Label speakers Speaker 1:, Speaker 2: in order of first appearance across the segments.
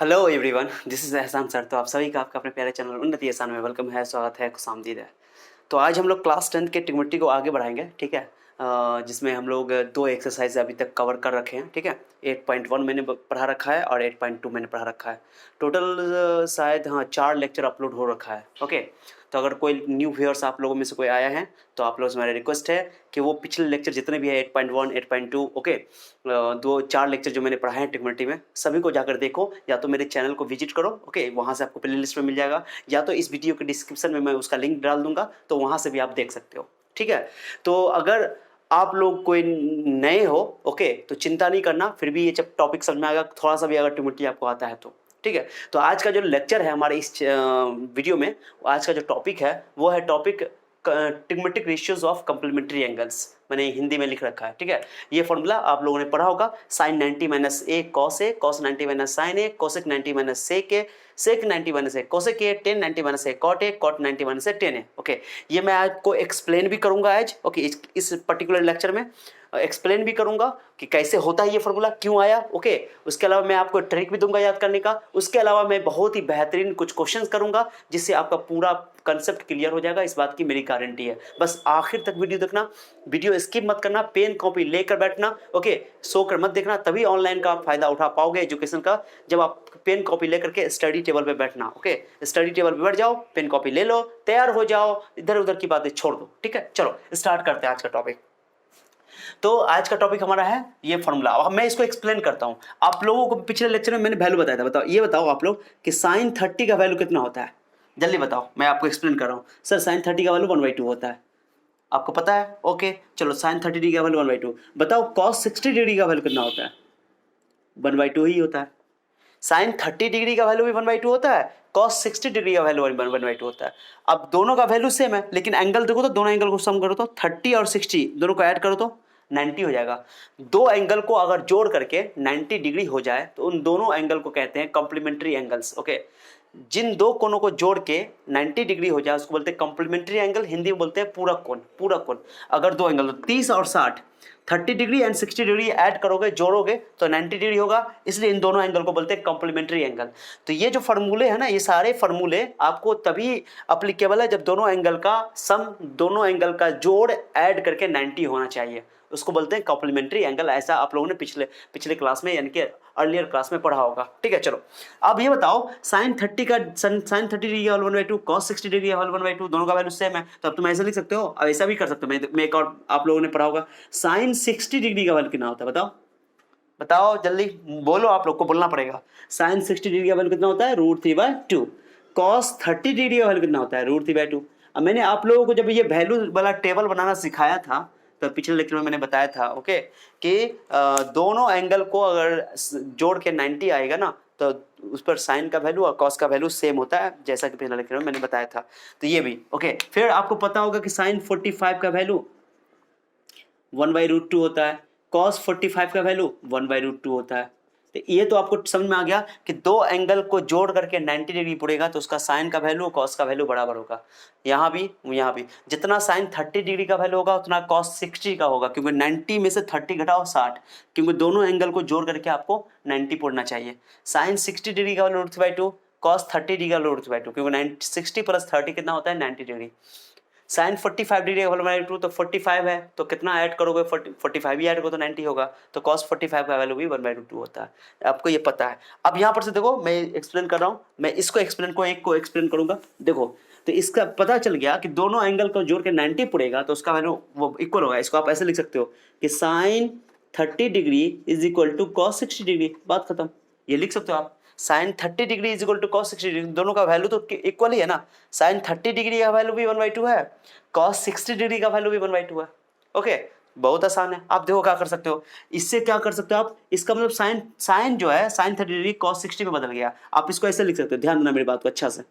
Speaker 1: Hello everyone, this is एहसान sir. तो आप सभी का आपका अपने प्यारे चैनल उन्नति एहसान में वेलकम है, स्वागत है, खुशामदीद है। तो आज हम लोग क्लास 10 के ट्रिग्नोमेट्री को आगे बढ़ाएंगे, ठीक है। जिसमें हम लोग दो एक्सरसाइज अभी तक कवर कर रखे हैं, ठीक है। 8.1 मैंने पढ़ा रखा है और 8.2 मैंने पढ़ा रखा है। टोटल शायद हाँ 4 लेक्चर अपलोड हो रखा है, ओके। तो अगर कोई न्यू व्यूअर्स आप लोगों में से कोई आया है तो आप लोगों से मेरा रिक्वेस्ट है कि वो पिछले लेक्चर जितने भी है 8.1, 8.2, ओके, दो 4 लेक्चर जो मैंने पढ़ाए हैं ट्रिग्नोमेट्री में, सभी को जाकर देखो। या तो मेरे चैनल को विजिट करो, ओके, वहाँ से आपको प्ले लिस्ट में मिल जाएगा, या तो इस वीडियो के डिस्क्रिप्शन में मैं उसका लिंक डाल दूंगा, तो वहाँ से भी आप देख सकते हो, ठीक है। तो अगर आप लोग कोई नए हो, ओके, तो चिंता नहीं करना, फिर भी ये जब टॉपिक समझ में आएगा, थोड़ा सा भी अगर ट्रिग्नोमेट्री आपको आता है तो, ठीक है। तो आज का जो लेक्चर है हमारे इस वीडियो में, आज का जो टॉपिक है वो है topic trigonometric ratios of complementary angles. मैंने हिंदी में लिख रखा है, ठीक है। ये फॉर्मूला आप लोगों ने पढ़ा होगा, sine 90 minus A cos A, cos 90 minus sine A, cosec 90 minus sec A, sec 90 minus A cosec A, tan 90 minus A cot A, cot 90 minus A tan A, okay. ये मैं आपको एक्सप्लेन भी करूंगा आज, ओके, इस particular lecture में explain भी करूंगा कि कैसे होता है ये फॉर्मूला, क्यों आया, ओके। उसके अलावा मैं आपको ट्रिक भी दूंगा याद करने का। उसके अलावा मैं बहुत ही बेहतरीन कुछ क्वेश्चंस करूंगा जिससे आपका पूरा कंसेप्ट क्लियर हो जाएगा, इस बात की मेरी गारंटी है। बस आखिर तक वीडियो देखना, वीडियो स्किप मत करना, पेन कॉपी लेकर बैठना, ओके। सो कर मत देखना, तभी ऑनलाइन का आप फायदा उठा पाओगे एजुकेशन का, जब आप पेन कॉपी लेकर के स्टडी टेबल पे बैठना, ओके। स्टडी टेबल पे बैठ जाओ, पेन कॉपी ले लो, तैयार हो जाओ, इधर उधर की बातें छोड़ दो, ठीक है। चलो स्टार्ट करते हैं आज का टॉपिक। तो आज का टॉपिक हमारा है ये फॉर्मूला। अब मैं इसको एक्सप्लेन करता हूं। आप लोगों को पिछले लेक्चर में मैंने वैल्यू बताया था, बताओ, ये बताओ आप लोग कि साइन 30 का वैल्यू कितना होता है, जल्दी बताओ। मैं आपको एक्सप्लेन कर रहा हूं। सर साइन 30 का वैल्यू 1/2 होता है, आपको पता है, ओके। चलो साइन 30 डिग्री का वैल्यू 1/2। बताओ कॉस 60 डिग्री का वैल्यू कितना होता है? 1/2 ही होता है। साइन 30 डिग्री का वैल्यू भी 1/2 होता है, कॉस 60 डिग्री का वैल्यू 1/2 होता है। अब दोनों का वैल्यू सेम है, लेकिन एंगल देखो तो दोनों एंगल को सम करो तो 30 और 60 दोनों को ऐड करो तो 90 हो जाएगा। दो एंगल को अगर जोड़ करके 90 डिग्री हो जाए तो उन दोनों एंगल को कहते हैं कॉम्प्लीमेंट्री एंगल्स, ओके। जिन दो कोनों को जोड़ के 90 डिग्री हो जाए उसको बोलते हैं कॉम्प्लीमेंट्री एंगल, हिंदी में बोलते हैं पूरक कोण, पूरक कोण। अगर दो एंगल 30 और 60, 30 डिग्री एंड 60 डिग्री ऐड करोगे, जोड़ोगे तो 90 डिग्री होगा, इसलिए इन दोनों एंगल को बोलते हैं कॉम्प्लीमेंट्री एंगल। तो ये जो फार्मूले हैं ना, ये सारे फार्मूले आपको तभी अप्लीकेबल है जब दोनों एंगल का सम, दोनों एंगल का जोड़ ऐड करके 90 होना चाहिए, उसको बोलते हैं कॉम्प्लीमेंट्री एंगल। ऐसा आप लोगों ने पिछले क्लास में, यानी कि अर्लियर क्लास में पढ़ा होगा, ठीक है। चलो अब ये बताओ, साइन 30 का साइन 30 डिग्री का 1/2, कॉस 60 डिग्री का 1/2, दोनों का वैल्यू सेम है, तो अब तुम ऐसा लिख सकते हो। अब ऐसा भी कर सकते हो, मैं एक और आप लोगों ने पढ़ा होगा, साइन 60 डिग्री का वैल्यू कितना होता है? बताओ बताओ जल्दी बोलो, आप लोग को बोलना पड़ेगा। साइन 60 डिग्री का वैल्यू कितना होता है? √3/2। कॉस 30 डिग्री का वैल्यू कितना होता है? √3/2। अब मैंने आप लोगों को जब ये वैल्यू वाला टेबल बनाना सिखाया था, तो पिछले लेक्चर में मैंने बताया था, ओके, कि दोनों एंगल को अगर जोड़ के 90 आएगा ना, तो उस पर साइन का वैल्यू और कॉस का वैल्यू सेम होता है, जैसा कि पिछले लेक्चर में मैंने बताया था। तो ये भी ओके। फिर आपको पता होगा कि साइन 45 का वैल्यू 1/√2 होता है, कॉस 45 का वैल्यू 1/√2 होता है। तो ये तो आपको समझ में आ गया कि दो एंगल को जोड़ करके 90 डिग्री पड़ेगा तो उसका साइन का वैल्यू और कॉस का वैल्यू बराबर होगा। यहाँ भी जितना साइन 30 डिग्री का वैल्यू होगा उतना कॉस 60 का होगा, क्योंकि 90 में से 30 घटाओ 60, क्योंकि दोनों एंगल को जोड़ करके आपको 90 पड़ना चाहिए। साइन 60 डिग्री का वैल्यू √3/2, कॉस 30 डिग्री का वैल्यू √3/2, क्योंकि 60 + 30 कितना होता है? 90 डिग्री। साइन 45 डिग्री का होल बाई 2, तो 45 है, तो कितना ऐड करोगे? 45 ही ऐड करो तो 90 होगा, तो cos 45 का वैल्यू भी 1/2 होता है। आपको ये पता है। अब यहाँ पर से देखो, मैं एक्सप्लेन कर रहा हूँ, मैं इसको एक को एक्सप्लेन करूंगा। देखो, तो इसका पता चल गया कि दोनों एंगल को जोड़ के 90 पड़ेगा तो उसका वैल्यू वो इक्वल होगा। इसको आप ऐसे लिख सकते हो कि sine 30 degree is equal to cos 60 degree, बात खत्म। ये लिख सकते हो आप, sine 30 degree is equal to cos 60 degree, दोनों का वैल्यू तो इक्वल ही है ना। साइन 30 डिग्री का वैल्यू भी 1/2 है, cos 60 डिग्री का वैल्यू भी 1/2 है, ओके। बहुत आसान है। आप देखो क्या कर सकते हो, इससे क्या कर सकते हो आप, इसका मतलब साइन जो है, साइन 30 डिग्री cos 60 में बदल गया। आप इसको ऐसे लिख सकते हो, ध्यान देना मेरी बात को अच्छा से।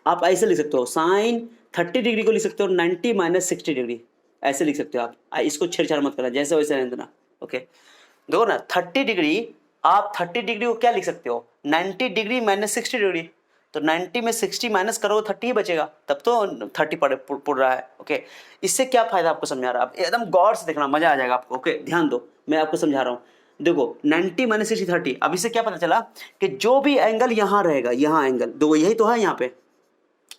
Speaker 1: आप ऐसे लिख सकते हो, साइन 30 डिग्री को लिख सकते हो 90 - 60 डिग्री, ऐसे लिख सकते हो आप। इसको छेड़छाड़ मत करना, जैसे वैसे रहने देना, ओके। देखो ना, 30 डिग्री, आप 30 डिग्री को क्या लिख सकते हो? 90 डिग्री - 60 डिग्री, तो 90 में 60 माइनस करो 30 ही बचेगा, तब तो 30 पड़ रहा है, ओके। इससे क्या फायदा आपको समझा रहा है? आप एकदम गौर से देखना, मजा आ जाएगा आपको, ओके। ध्यान दो, मैं आपको समझा रहा हूँ। देखो 90 माइनस 60 30। अब इससे क्या पता चला कि जो भी एंगल यहाँ रहेगा, यहाँ एंगल दो, यही तो है यहाँ पे,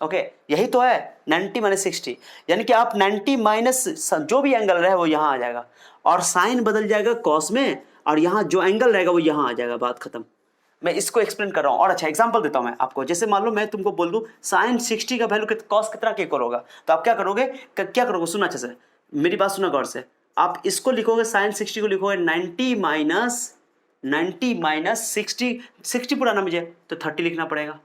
Speaker 1: ओके यही तो है 90 माइनस 60, यानी कि आप 90 माइनस जो भी एंगल रहे वो यहाँ आ जाएगा और साइन बदल जाएगा कॉस में, और यहाँ जो एंगल रहेगा वो यहाँ आ जाएगा, बात खत्म। मैं इसको एक्सप्लेन कर रहा हूँ और अच्छा एग्जांपल देता हूँ मैं आपको। जैसे मान लो मैं तुमको बोल दूँ साइन 60 का वैल्यू कॉस कितना के इक्वल होगा, तो आप क्या करोगे, क्या करोगे, सुना अच्छे से, मेरी बात सुना गौर से। आप इसको लिखोगे, साइन 60 को लिखोगे 90 माइनस 60 पुराना मुझे तो 30 लिखना पड़ेगा,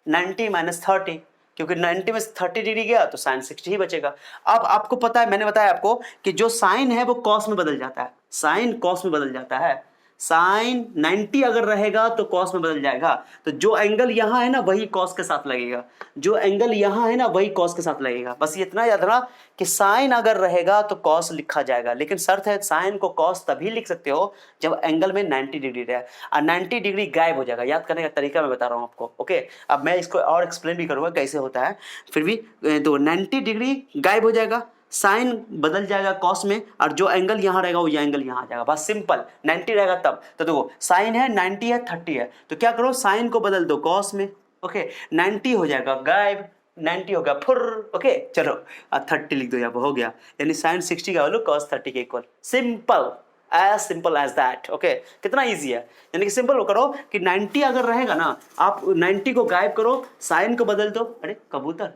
Speaker 1: 90 माइनस 30, क्योंकि 90 में 30 डिग्री गया तो साइन 60 ही बचेगा। अब आपको पता है, मैंने बताया आपको कि जो साइन है वो कॉस में बदल जाता है, साइन कॉस में बदल जाता है। साइन 90 अगर रहेगा तो कॉस में बदल जाएगा, तो जो एंगल यहाँ है ना वही कॉस के साथ लगेगा, जो एंगल यहाँ है ना वही कॉस के साथ लगेगा। बस इतना याद रखना कि साइन अगर रहेगा तो कॉस लिखा जाएगा, लेकिन शर्त है साइन को कॉस तभी लिख सकते हो जब एंगल में 90 डिग्री रहे, और 90 डिग्री गायब हो जाएगा। याद करने का तरीका मैं बता रहा हूँ आपको, ओके। अब मैं इसको और एक्सप्लेन भी करूँगा कैसे होता है, फिर भी तो 90 डिग्री गायब हो जाएगा, साइन बदल जाएगा कॉस में, और जो एंगल यहाँ रहेगा वो एंगल यहाँ आ जाएगा, बस सिंपल। 90 रहेगा तब तो देखो साइन है 90 है 30 है, तो क्या करो साइन को बदल दो कॉस में, ओके 90 हो जाएगा गायब, 90 हो गया फुर, ओके चलो 30 लिख दो यहाँ पर, हो गया। यानी साइन 60 का वैल्यू कॉस 30 के equal, simple as that, okay. कितना इजी है, यानी कि सिंपल करो कि 90 अगर रहेगा ना, आप 90 को गायब करो, साइन को बदल दो। अरे कबूतर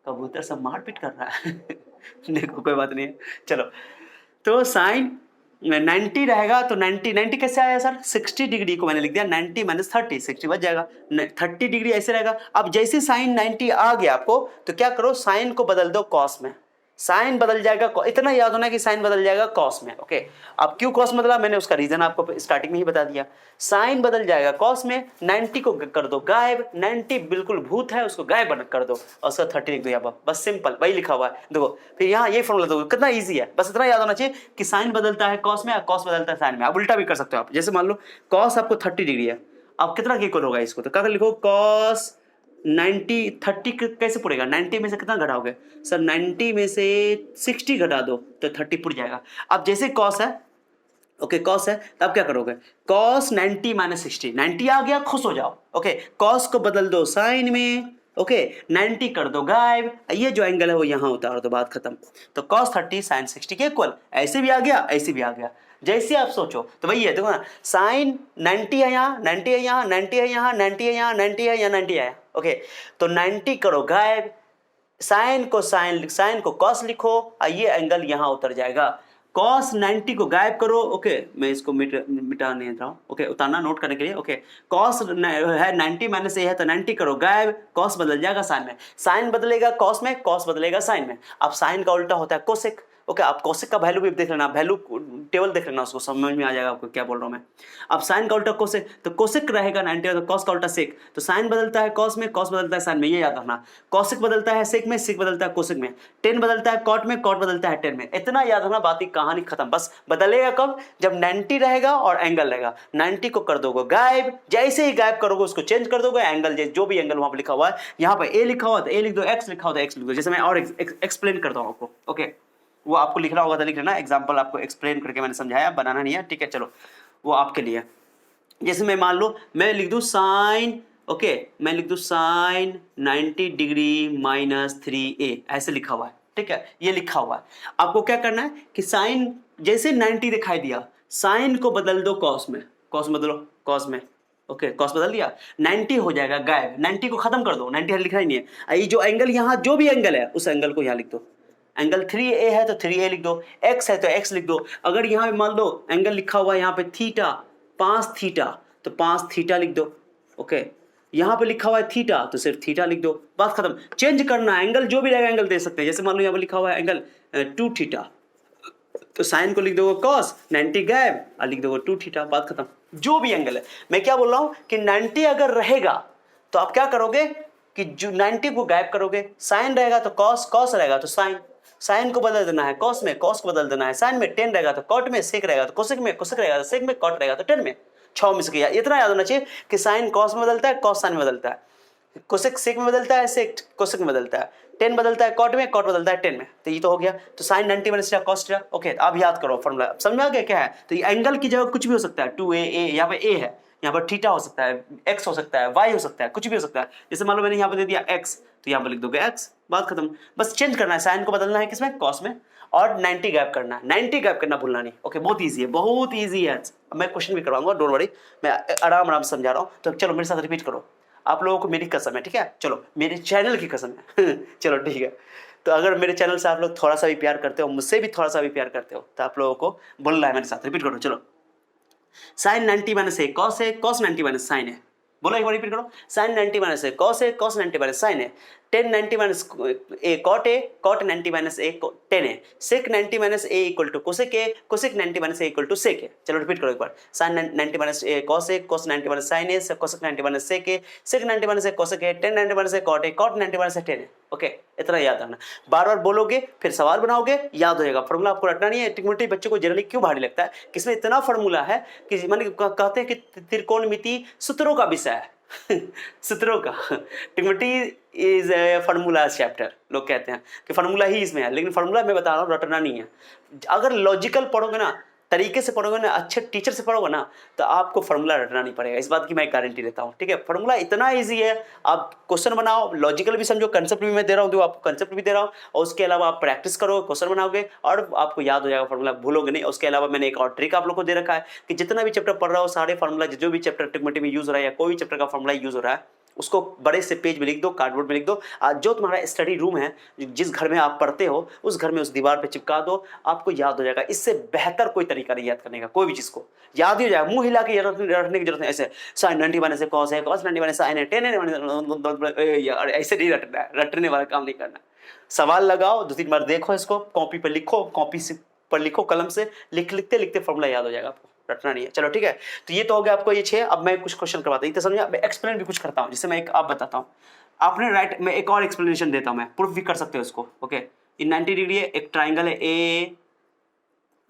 Speaker 1: कबूतर सब मारपीट कर रहा है देखो कोई बात नहीं है, चलो। तो साइन 90 रहेगा तो 90 कैसे आया सर, 60 डिग्री को मैंने लिख दिया 90 माइनस 30, 60 बच जाएगा, 30 डिग्री ऐसे रहेगा। अब जैसे साइन 90 आ गया आपको, तो क्या करो साइन को बदल दो कॉस में, साइन बदल जाएगा, इतना याद होना कि साइन बदल जाएगा कॉस में, ओके। अब क्यों कॉस बदला, मैंने उसका रीजन आपको स्टार्टिंग में ही बता दिया। साइन बदल जाएगा कॉस में, 90 को कर दो गायब, 90 बिल्कुल भूत है उसको गायब कर दो और उसका 30 लिख दो यहाँ पर, बस सिंपल वही लिखा हुआ है। देखो फिर यहाँ ये फॉर्मूला दो, कितना ईजी है, बस इतना याद होना चाहिए कि साइन बदलता है कॉस में और कॉस बदलता है साइन में। आप उल्टा भी कर सकते हो आप, जैसे मान लो कॉस आपको 30 डिग्री है, अब कितना के इक्वल होगा इसको, तो क्या लिखो कॉस 90 30 कैसे पड़ेगा, 90 में से कितना घटाओगे सर, 90 में से 60 घटा दो तो 30 पुट जाएगा। अब जैसे कॉस है, ओके कॉस है, तो अब क्या करोगे, कॉस 90 माइनस 60, 90 आ गया खुश हो जाओ, ओके कॉस को बदल दो साइन में, ओके 90 कर दो गायब, ये जो एंगल है वो यहाँ उतार दो, बात खत्म। तो cos 30 sin 60 के इक्वल, ऐसे भी आ गया ऐसे भी आ गया, जैसे आप सोचो तो वही है। देखो ना साइन 90 है यहाँ, 90 है यहाँ, 90 है यहाँ, 90 है यहाँ, 90 है यहाँ, 90 है, ओके तो 90 करो गायब, साइन को cos लिखो और ये एंगल यहाँ उतर जाएगा। cos 90 को गायब करो, ओके मैं इसको मिटा नहीं रहा हूँ, ओके उतारना नोट करने के लिए, ओके cos है 90 माइनस ए है तो 90 करो गायब, cos बदल जाएगा साइन में, साइन बदलेगा cos में, cos बदलेगा साइन में। अब साइन का उल्टा होता है कोसेक, ओके आप कोसेक का वैल्यू भी देख लेना, वैल्यू टेबल देख लेना, उसको समझ में आ जाएगा आपको क्या बोल रहा हूँ मैं। अब साइन का उल्टा कोसेक, तो कोसेक रहेगा 90 तो cos का उल्टा सेक, तो साइन बदलता है cos में, cos बदलता है साइन में, ये याद रखना। कोसेक बदलता है सेक में, सेक बदलता है कोसेक में, टेन बदलता है कॉट में, कॉट बदलता है टेन में, इतना याद रखना, बात की कहानी खत्म। बस बदलेगा कब, जब 90 रहेगा और एंगल रहेगा, 90 को कर दोगे गायब, जैसे ही गायब करोगे उसको चेंज कर दोगे, एंगल जो भी एंगल वहां पर लिखा हुआ है, यहाँ पर ए लिखा हुआ तो ए लिख दो, एक्स लिखा हुआ तो एक्स लिख दो, जैसे मैं और एक्सप्लेन करता हूँ आपको, ओके वो आपको लिखना होगा तो लिख लेना, एग्जाम्पल आपको एक्सप्लेन करके मैंने समझाया, बनाना नहीं है, ठीक है चलो वो आपके लिए। जैसे मैं मान लो मैं लिख दूं साइन, ओके मैं लिख दूं साइन 90 डिग्री माइनस 3a, ऐसे लिखा हुआ है, ठीक है ये लिखा हुआ है। आपको क्या करना है कि साइन जैसे 90 दिखाई दिया, साइन को बदल दो कॉस में, कॉस बदलो कॉस में, ओके कॉस बदल दिया, 90 हो जाएगा गायब, 90 को खत्म कर दो, 90 लिखना ही नहीं है। ये जो एंगल यहाँ जो भी एंगल है उस एंगल को यहाँ लिख दो, एंगल 3a है तो 3a लिख दो, x है तो x लिख दो। अगर यहाँ पे मान लो एंगल लिखा हुआ है यहाँ पे थीटा, 5 थीटा तो 5 थीटा लिख दो, ओके यहाँ पे लिखा हुआ है थीटा तो सिर्फ थीटा लिख दो, बात खत्म। चेंज करना एंगल जो भी रहेगा एंगल दे सकते हैं, जैसे मान लो यहाँ पे लिखा हुआ है एंगल 2 थीटा तो साइन को लिख दोगे cos 90 गायब और लिख दोगे 2 थीटा, बात खत्म। जो भी एंगल है, मैं क्या बोल रहा हूँ कि 90 अगर रहेगा तो आप क्या करोगे कि जो 90 को गायब करोगे, साइन रहेगा तो cos, cos रहेगा तो साइन, साइन को बदल देना है cos में, cos को बदल देना है साइन में, टेन रहेगा तो कॉट में, सेक रहेगा तो कोसेक में, कोसेक रहेगा तो सेक में, कॉट रहेगा तो टेन में, 6 में से किया। इतना याद होना चाहिए कि साइन cos में बदलता है, cos साइन में बदलता है। कोसेक सेक में बदलता है, सेक कोसेक में बदलता है, टेन बदलता है कॉट में, कॉट बदलता है टेन में। तो ये तो हो गया। तो sine 90 minus cos theta. Okay, आप याद करो फॉर्मूला, समझ में आ गया क्या है। तो ये एंगल की जगह कुछ भी हो सकता है, 2a a, यहाँ पे a है, यहाँ पर थीटा हो सकता है, x हो सकता है, y हो सकता है, कुछ भी हो सकता है। जैसे मान लो मैंने यहाँ पे दे दिया x, तो यहाँ पे लिख दोगे x, बात खत्म। बस चेंज करना है, साइन को बदलना है किसमें, कॉस में, और 90 गैप करना है, 90 गैप करना भूलना नहीं। ओके, बहुत ईजी है, बहुत ईजी है। मैं क्वेश्चन भी करवाऊंगा, डोंट वरी, मैं आराम आराम से समझा रहा हूँ। तो चलो मेरे साथ रिपीट करो, आप लोगों को मेरी कसम है, ठीक है, चलो मेरे चैनल की कसम है चलो ठीक है। तो अगर मेरे चैनल से आप लोग थोड़ा सा भी प्यार करते हो, मुझसे भी थोड़ा सा भी प्यार करते हो, तो आप लोगों को बोलना है मेरे साथ, रिपीट करो चलो। साइन 90 माइनस ए कॉस है, कॉस 90 माइनस साइन है। बोलो एक बार रिपीट करो। साइन 90 माइनस ए कॉस है, कॉस 90 माइनस साइन है। टेन 90 माइनस ए कॉट है, कॉट 90 माइनस ए टेन है। Sec 90 minus A equal to cosec है, cosec 90 minus A equal to sec है। चलो रिपीट करो एक बार। साइन 90 माइनस ए कॉस है, कॉस 90 माइनस साइन है, कोसेक 90 माइनस सेक है, सेक 90 माइनस ए कोसेक है, टेन 90 माइनस ए कॉट है, कॉट 90 माइनस ए टेन है। ओके, इतना याद रखना। बार बार बोलोगे, फिर सवाल बनाओगे, याद हो जाएगा। फॉर्मूला आपको रटना नहीं है। ट्रिग्नोमेट्री बच्चों को जनरली क्यों भारी लगता है कि इसमें इतना फॉर्मूला है कि माने कहते हैं कि त्रिकोणमिति सूत्रों का विषय है सूत्रों का। ट्रिग्नोमेट्री इज फार्मूला चैप्टर, लोग कहते हैं कि फार्मूला ही इसमें है, लेकिन फार्मूला मैं बता रहा हूँ रटना नहीं है। अगर लॉजिकल पढ़ोगे ना, तरीके से पढ़ोगे ना, अच्छे टीचर से पढ़ोगे ना, तो आपको फार्मूला रटना नहीं पड़ेगा, इस बात की मैं गारंटी देता हूँ, ठीक है। फार्मूला इतना इजी है, आप क्वेश्चन बनाओ, लॉजिकल भी समझो, कंसेप्ट भी मैं दे रहा हूँ, आपको कंसेप्ट भी दे रहा हूँ, और उसके अलावा आप प्रैक्टिस करो, क्वेश्चन बनाओगे और आपको याद हो जाएगा, फार्मूला भूलोगे नहीं। उसके अलावा मैंने एक और ट्रिक आप लोग को दे रखा है कि जितना भी चैप्टर पढ़ रहा हो, सारे फार्मूला जो भी चैप्टर ट्रिग्नोमेट्री में यूज हो रहा है या कोई भी चैप्टर का फार्मूला यूज हो रहा है, उसको बड़े से पेज में लिख दो, कार्डबोर्ड में लिख दो। जो तुम्हारा स्टडी रूम है, जिस घर में आप पढ़ते हो, उस घर में उस दीवार पे चिपका दो, आपको याद हो जाएगा। इससे बेहतर कोई तरीका नहीं याद करने का, कोई भी चीज को याद ही हो जाएगा। मुंह हिला के रटने की जरूरत नहीं। ऐसे साइन 90 माइनस कॉस है, कॉस 90 माइनस साइन है, टेन है, यार ऐसे नहीं रटना है, रटने वाला काम नहीं करना। सवाल लगाओ, 2-3 बार देखो इसको, कॉपी पर लिखो, कॉपी पर लिखो, कलम से लिखते लिखते फॉर्मूला याद हो जाएगा आपको, रटना नहीं है। चलो ठीक है, तो ये तो हो गया आपको ये 6। अब मैं कुछ क्वेश्चन करवाता हूँ, तो समझा, मैं एक्सप्लेन भी कुछ करता हूँ, जिससे मैं एक आप बताता हूँ, आपने राइट, मैं एक और एक्सप्लेनेशन देता हूँ, मैं प्रूफ भी कर सकते हो इसको। ओके, ये 90 डिग्री है, एक ट्राइंगल है ए,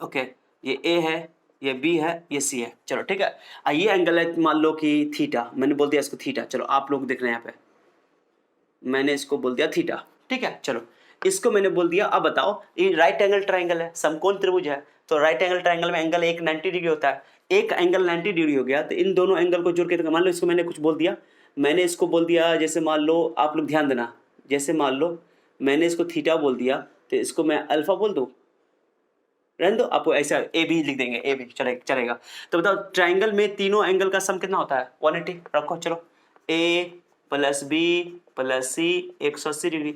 Speaker 1: ओके, ये ए है, ये बी है, ये सी है। चलो ठीक है, ये एंगल है मान लो कि थीटा, मैंने बोल दिया इसको थीटा। चलो आप लोग देख रहे हैं यहाँ पे, मैंने इसको बोल दिया थीटा, ठीक है। चलो इसको मैंने बोल दिया। अब बताओ, ये राइट एंगल ट्राइंगल है, समकोण त्रिभुज है, तो राइट एंगल ट्राइंगल में एंगल एक 90 डिग्री होता है। एक एंगल 90 डिग्री हो गया, तो इन दोनों एंगल को जोड़ के, मान लो इसको मैंने कुछ बोल दिया, मैंने इसको बोल दिया, जैसे मान लो, आप लोग ध्यान देना, जैसे मान लो मैंने इसको थीटा बोल दिया, तो इसको मैं अल्फा बोल दूँ, रहने दो, आपको ऐसा ए बी लिख देंगे, ए बी चलेगा। तो बताओ ट्राइंगल में तीनों एंगल का सम कितना होता है, 180 रखो। चलो ए प्लस बी प्लस सी 180 डिग्री।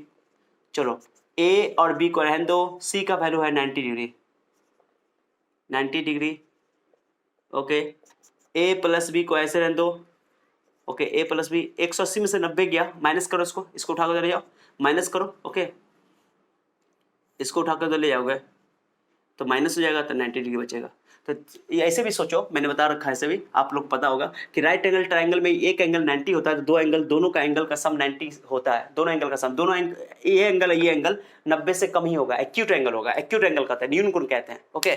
Speaker 1: चलो ए और बी को रहने दो, सी का वैल्यू है 90 डिग्री, 90 डिग्री। ओके, ए प्लस बी को ऐसे रहने दो। ओके, ए प्लस बी 180 में से 90 गया, माइनस करो, इसको उठा कर ले जाओ, माइनस करो। ओके, इसको उठा कर ले जाओगे तो माइनस हो जाएगा, तो 90 डिग्री बचेगा। तो ये ऐसे भी सोचो, मैंने बता रखा है, ऐसे भी आप लोग पता होगा कि राइट एंगल ट्राइंगल में एक एंगल 90 होता है, तो दो एंगल, दोनों का एंगल का सम 90 होता है, दोनों एंगल का सम, दोनों ये एंगल 90 से कम ही होगा, एक्यूट एंगल होगा, एक्यूट एंगल कहते हैं, न्यून कोण कहते हैं। ओके,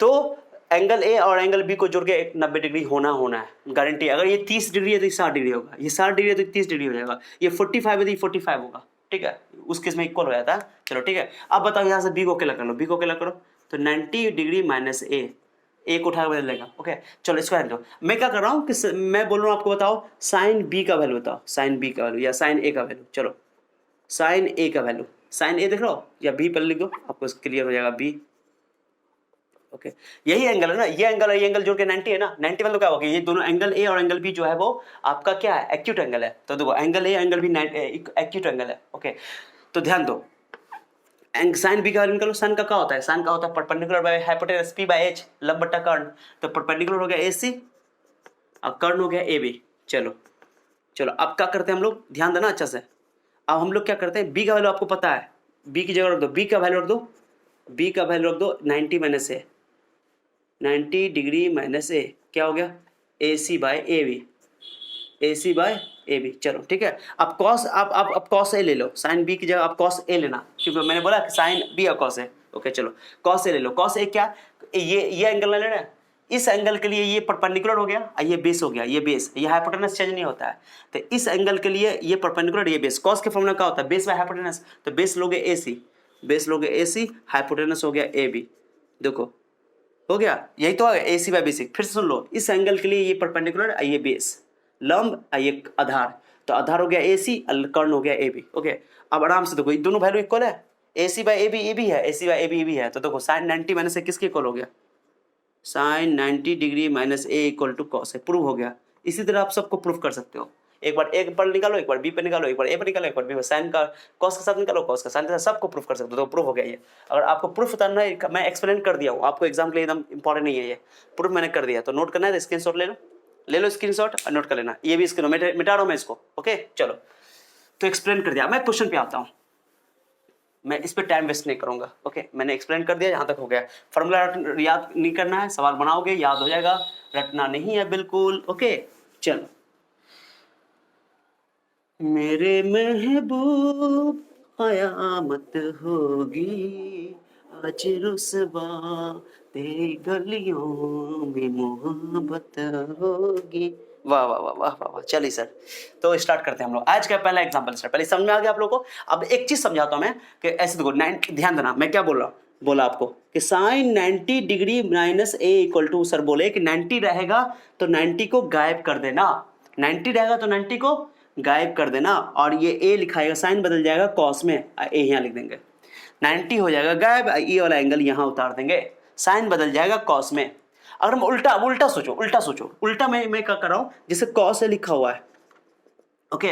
Speaker 1: तो एंगल ए और एंगल बी को जोड़ के 90 डिग्री होना है, गारंटी। अगर ये 30 डिग्री है तो 60 डिग्री होगा, ये 60 डिग्री है तो 30 डिग्री हो जाएगा, ये 45 है तो 45 होगा, ठीक है, उस केस में इक्वल हो जाता है। चलो ठीक है, अब बताओ यहाँ से बी को अकेला कर लो, बी को अकेला करो, तो 90 डिग्री माइनस ए को उठा बदल लेगा। ओके, चलो इसको हटा दो। मैं क्या कर रहा हूँ कि मैं बोल रहा हूँ आपको, बताओ साइन बी का वैल्यू बताओ, साइन बी का वैल्यू या साइन ए का वैल्यू। चलो साइन ए का वैल्यू, साइन ए देख रहे हो, या बी पहले लिख दो, आपको क्लियर हो जाएगा बी। ओके, यही एंगल है ना, ये एंगल जोड़ के 90 है ना, 90 मतलब क्या होगा, ये दोनों एंगल ए और एंगल बी जो है वो आपका क्या है, एक्यूट एंगल है। तो देखो angle A angle B acute angle है। ओके, तो ध्यान दो, साइन बी का वैल्यू निकालो। साइन का क्या होता है, साइन का होता है perpendicular by hypotenuse P by H, लंब बट्टा कर्ण। तो परपेंडिकुलर हो गया ए सी और कर्ण हो गया ए बी। चलो चलो, अब क्या करते हैं हम लोग, ध्यान देना अच्छा से। अब हम लोग क्या करते हैं, बी का वैल्यू आपको पता है, बी की जगह रख दो, बी का वैल्यू रख दो, बी का वैल्यू रख दो 90 minus A, 90 degree minus A, क्या हो गया, A C by A B, A C by A B. चलो ठीक है, अब कॉस, आप कॉस ए ले लो, साइन बी की जगह आप कॉस ए लेना, क्योंकि मैंने बोला कि साइन बी और कॉस ए। ओके चलो, कॉस ए ले लो। कॉस ए क्या, ये एंगल ना लेना है, इस एंगल के लिए ये परपेंडिकुलर हो गया, ये बेस हो गया, ये बेस, ये हाइपोटेनस चेंज नहीं होता है। तो इस एंगल के लिए ये परपेंडिकुलर, ये बेस। कॉस के फॉर्मूला क्या होता है? Base by hypotenuse. तो बेस लोगे AC, बेस लोगे AC, हाइपोटेनस हो गया AB। देखो हो गया, यही तो है AC बाय बेसिक। फिर सुन लो, इस एंगल के लिए ये परपेंडिकुलर, ये बेस, लंब, ये आधार। तो आधार हो गया AC, कर्ण हो गया AB। ओके, अब आराम से देखो, ये दोनों वैल्यू इक्वल है, AC बाय AB AB है, AC बाय AB AB है। तो देखो sin 90 माइनस A किसके इक्वल हो गया? sin 90 degree minus A equal to cos है। प्रूव हो गया। इसी तरह आप सबको प्रूफ कर सकते हो। एक बार A पर निकालो, एक बार B पे निकालो, एक बार A पर निकालो, एक बार B पर। साइन का कॉस के साथ निकालो, कॉस का साइन के साथ, सबको प्रूफ कर सकते हो। तो प्रूफ हो गया ये। अगर आपको प्रूफ उतारना है, मैं एक्सप्लेन कर दिया हूँ आपको, एग्जाम के लिए एकदम इंपॉर्टेंट नहीं है ये। प्रूफ मैंने कर दिया, तो नोट करना है तो स्क्रीनशॉट ले लो, ले लो स्क्रीनशॉट और नोट कर लेना। ये भी स्क्रीन मिटा रहा हूँ मैं इसको। ओके चलो, तो एक्सप्लेन कर दिया। मैं क्वेश्चन पे आता हूँ, मैं इस पे टाइम वेस्ट नहीं करूंगा। ओके, मैंने एक्सप्लेन कर दिया, यहाँ तक हो गया। फॉर्मूला याद नहीं करना है, सवाल बनाओगे याद हो जाएगा, रटना नहीं है बिल्कुल। ओके चलो, मेरे महबूब कयामत होगी, आज रुसवा तेरी गलियों में मोहब्बत होगी। वाह वाह वाह वाह वाह वाह। चलिए सर, तो स्टार्ट करते हैं हम लोग आज का पहला एग्जांपल। सर पहले समझ में आ गया आप लोगों को? अब एक चीज समझाता हूं मैं कि ऐसे देखो, 90 ध्यान देना, मैं क्या बोल रहा हूँ, बोला आपको कि sine 90 degree minus A equal to, sir बोले कि 90 रहेगा तो 90 को गायब कर देना, 90 रहेगा तो 90 को गायब कर देना। और ये A लिखाएगा, साइन बदल जाएगा कॉस में, A यहाँ लिख देंगे, 90 हो जाएगा गायब, ये वाला एंगल यहाँ उतार देंगे, साइन बदल जाएगा कॉस में। अगर हम उल्टा सोचो, उल्टा मैं क्या कर रहा हूं, जैसे कॉस है लिखा हुआ है। ओके,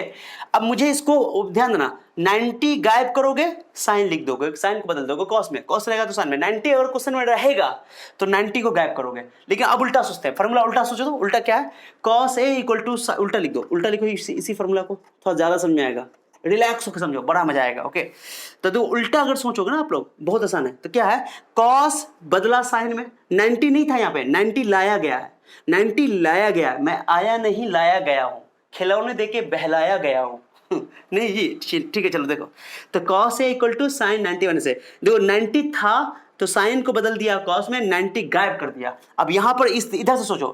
Speaker 1: अब मुझे इसको ध्यान देना, 90 गायब करोगे, साइन लिख दोगे, साइन को बदल दोगे कॉस में, कॉस रहेगा तो साइन में। 90 अगर क्वेश्चन में रहेगा तो 90 को गायब करोगे। लेकिन अब उल्टा सोचते हैं, फॉर्मूला उल्टा सोचो। तो उल्टा क्या है? कॉस A इक्वल टू, उल्टा लिख दो, उल्टा लिखो इसी फॉर्मूला को, थोड़ा ज्यादा समझ में आएगा, रिलैक्स होकर समझो, बड़ा मजा आएगा। ओके, तो उल्टा अगर सोचोगे ना आप लोग, बहुत आसान है। तो क्या है, कॉस बदला साइन में, 90 नहीं था यहाँ पे, 90 लाया गया है, 90 लाया गया है, मैं आया नहीं लाया गया हूं, खिलौने देके बहलाया गया हूं। नहीं जी, ठीक है चलो देखो, तो cos A equal to sine 91 से, देखो 90 था तो साइन को बदल दिया कॉस में, 90 गायब कर दिया। अब यहां पर इस इधर से सोचो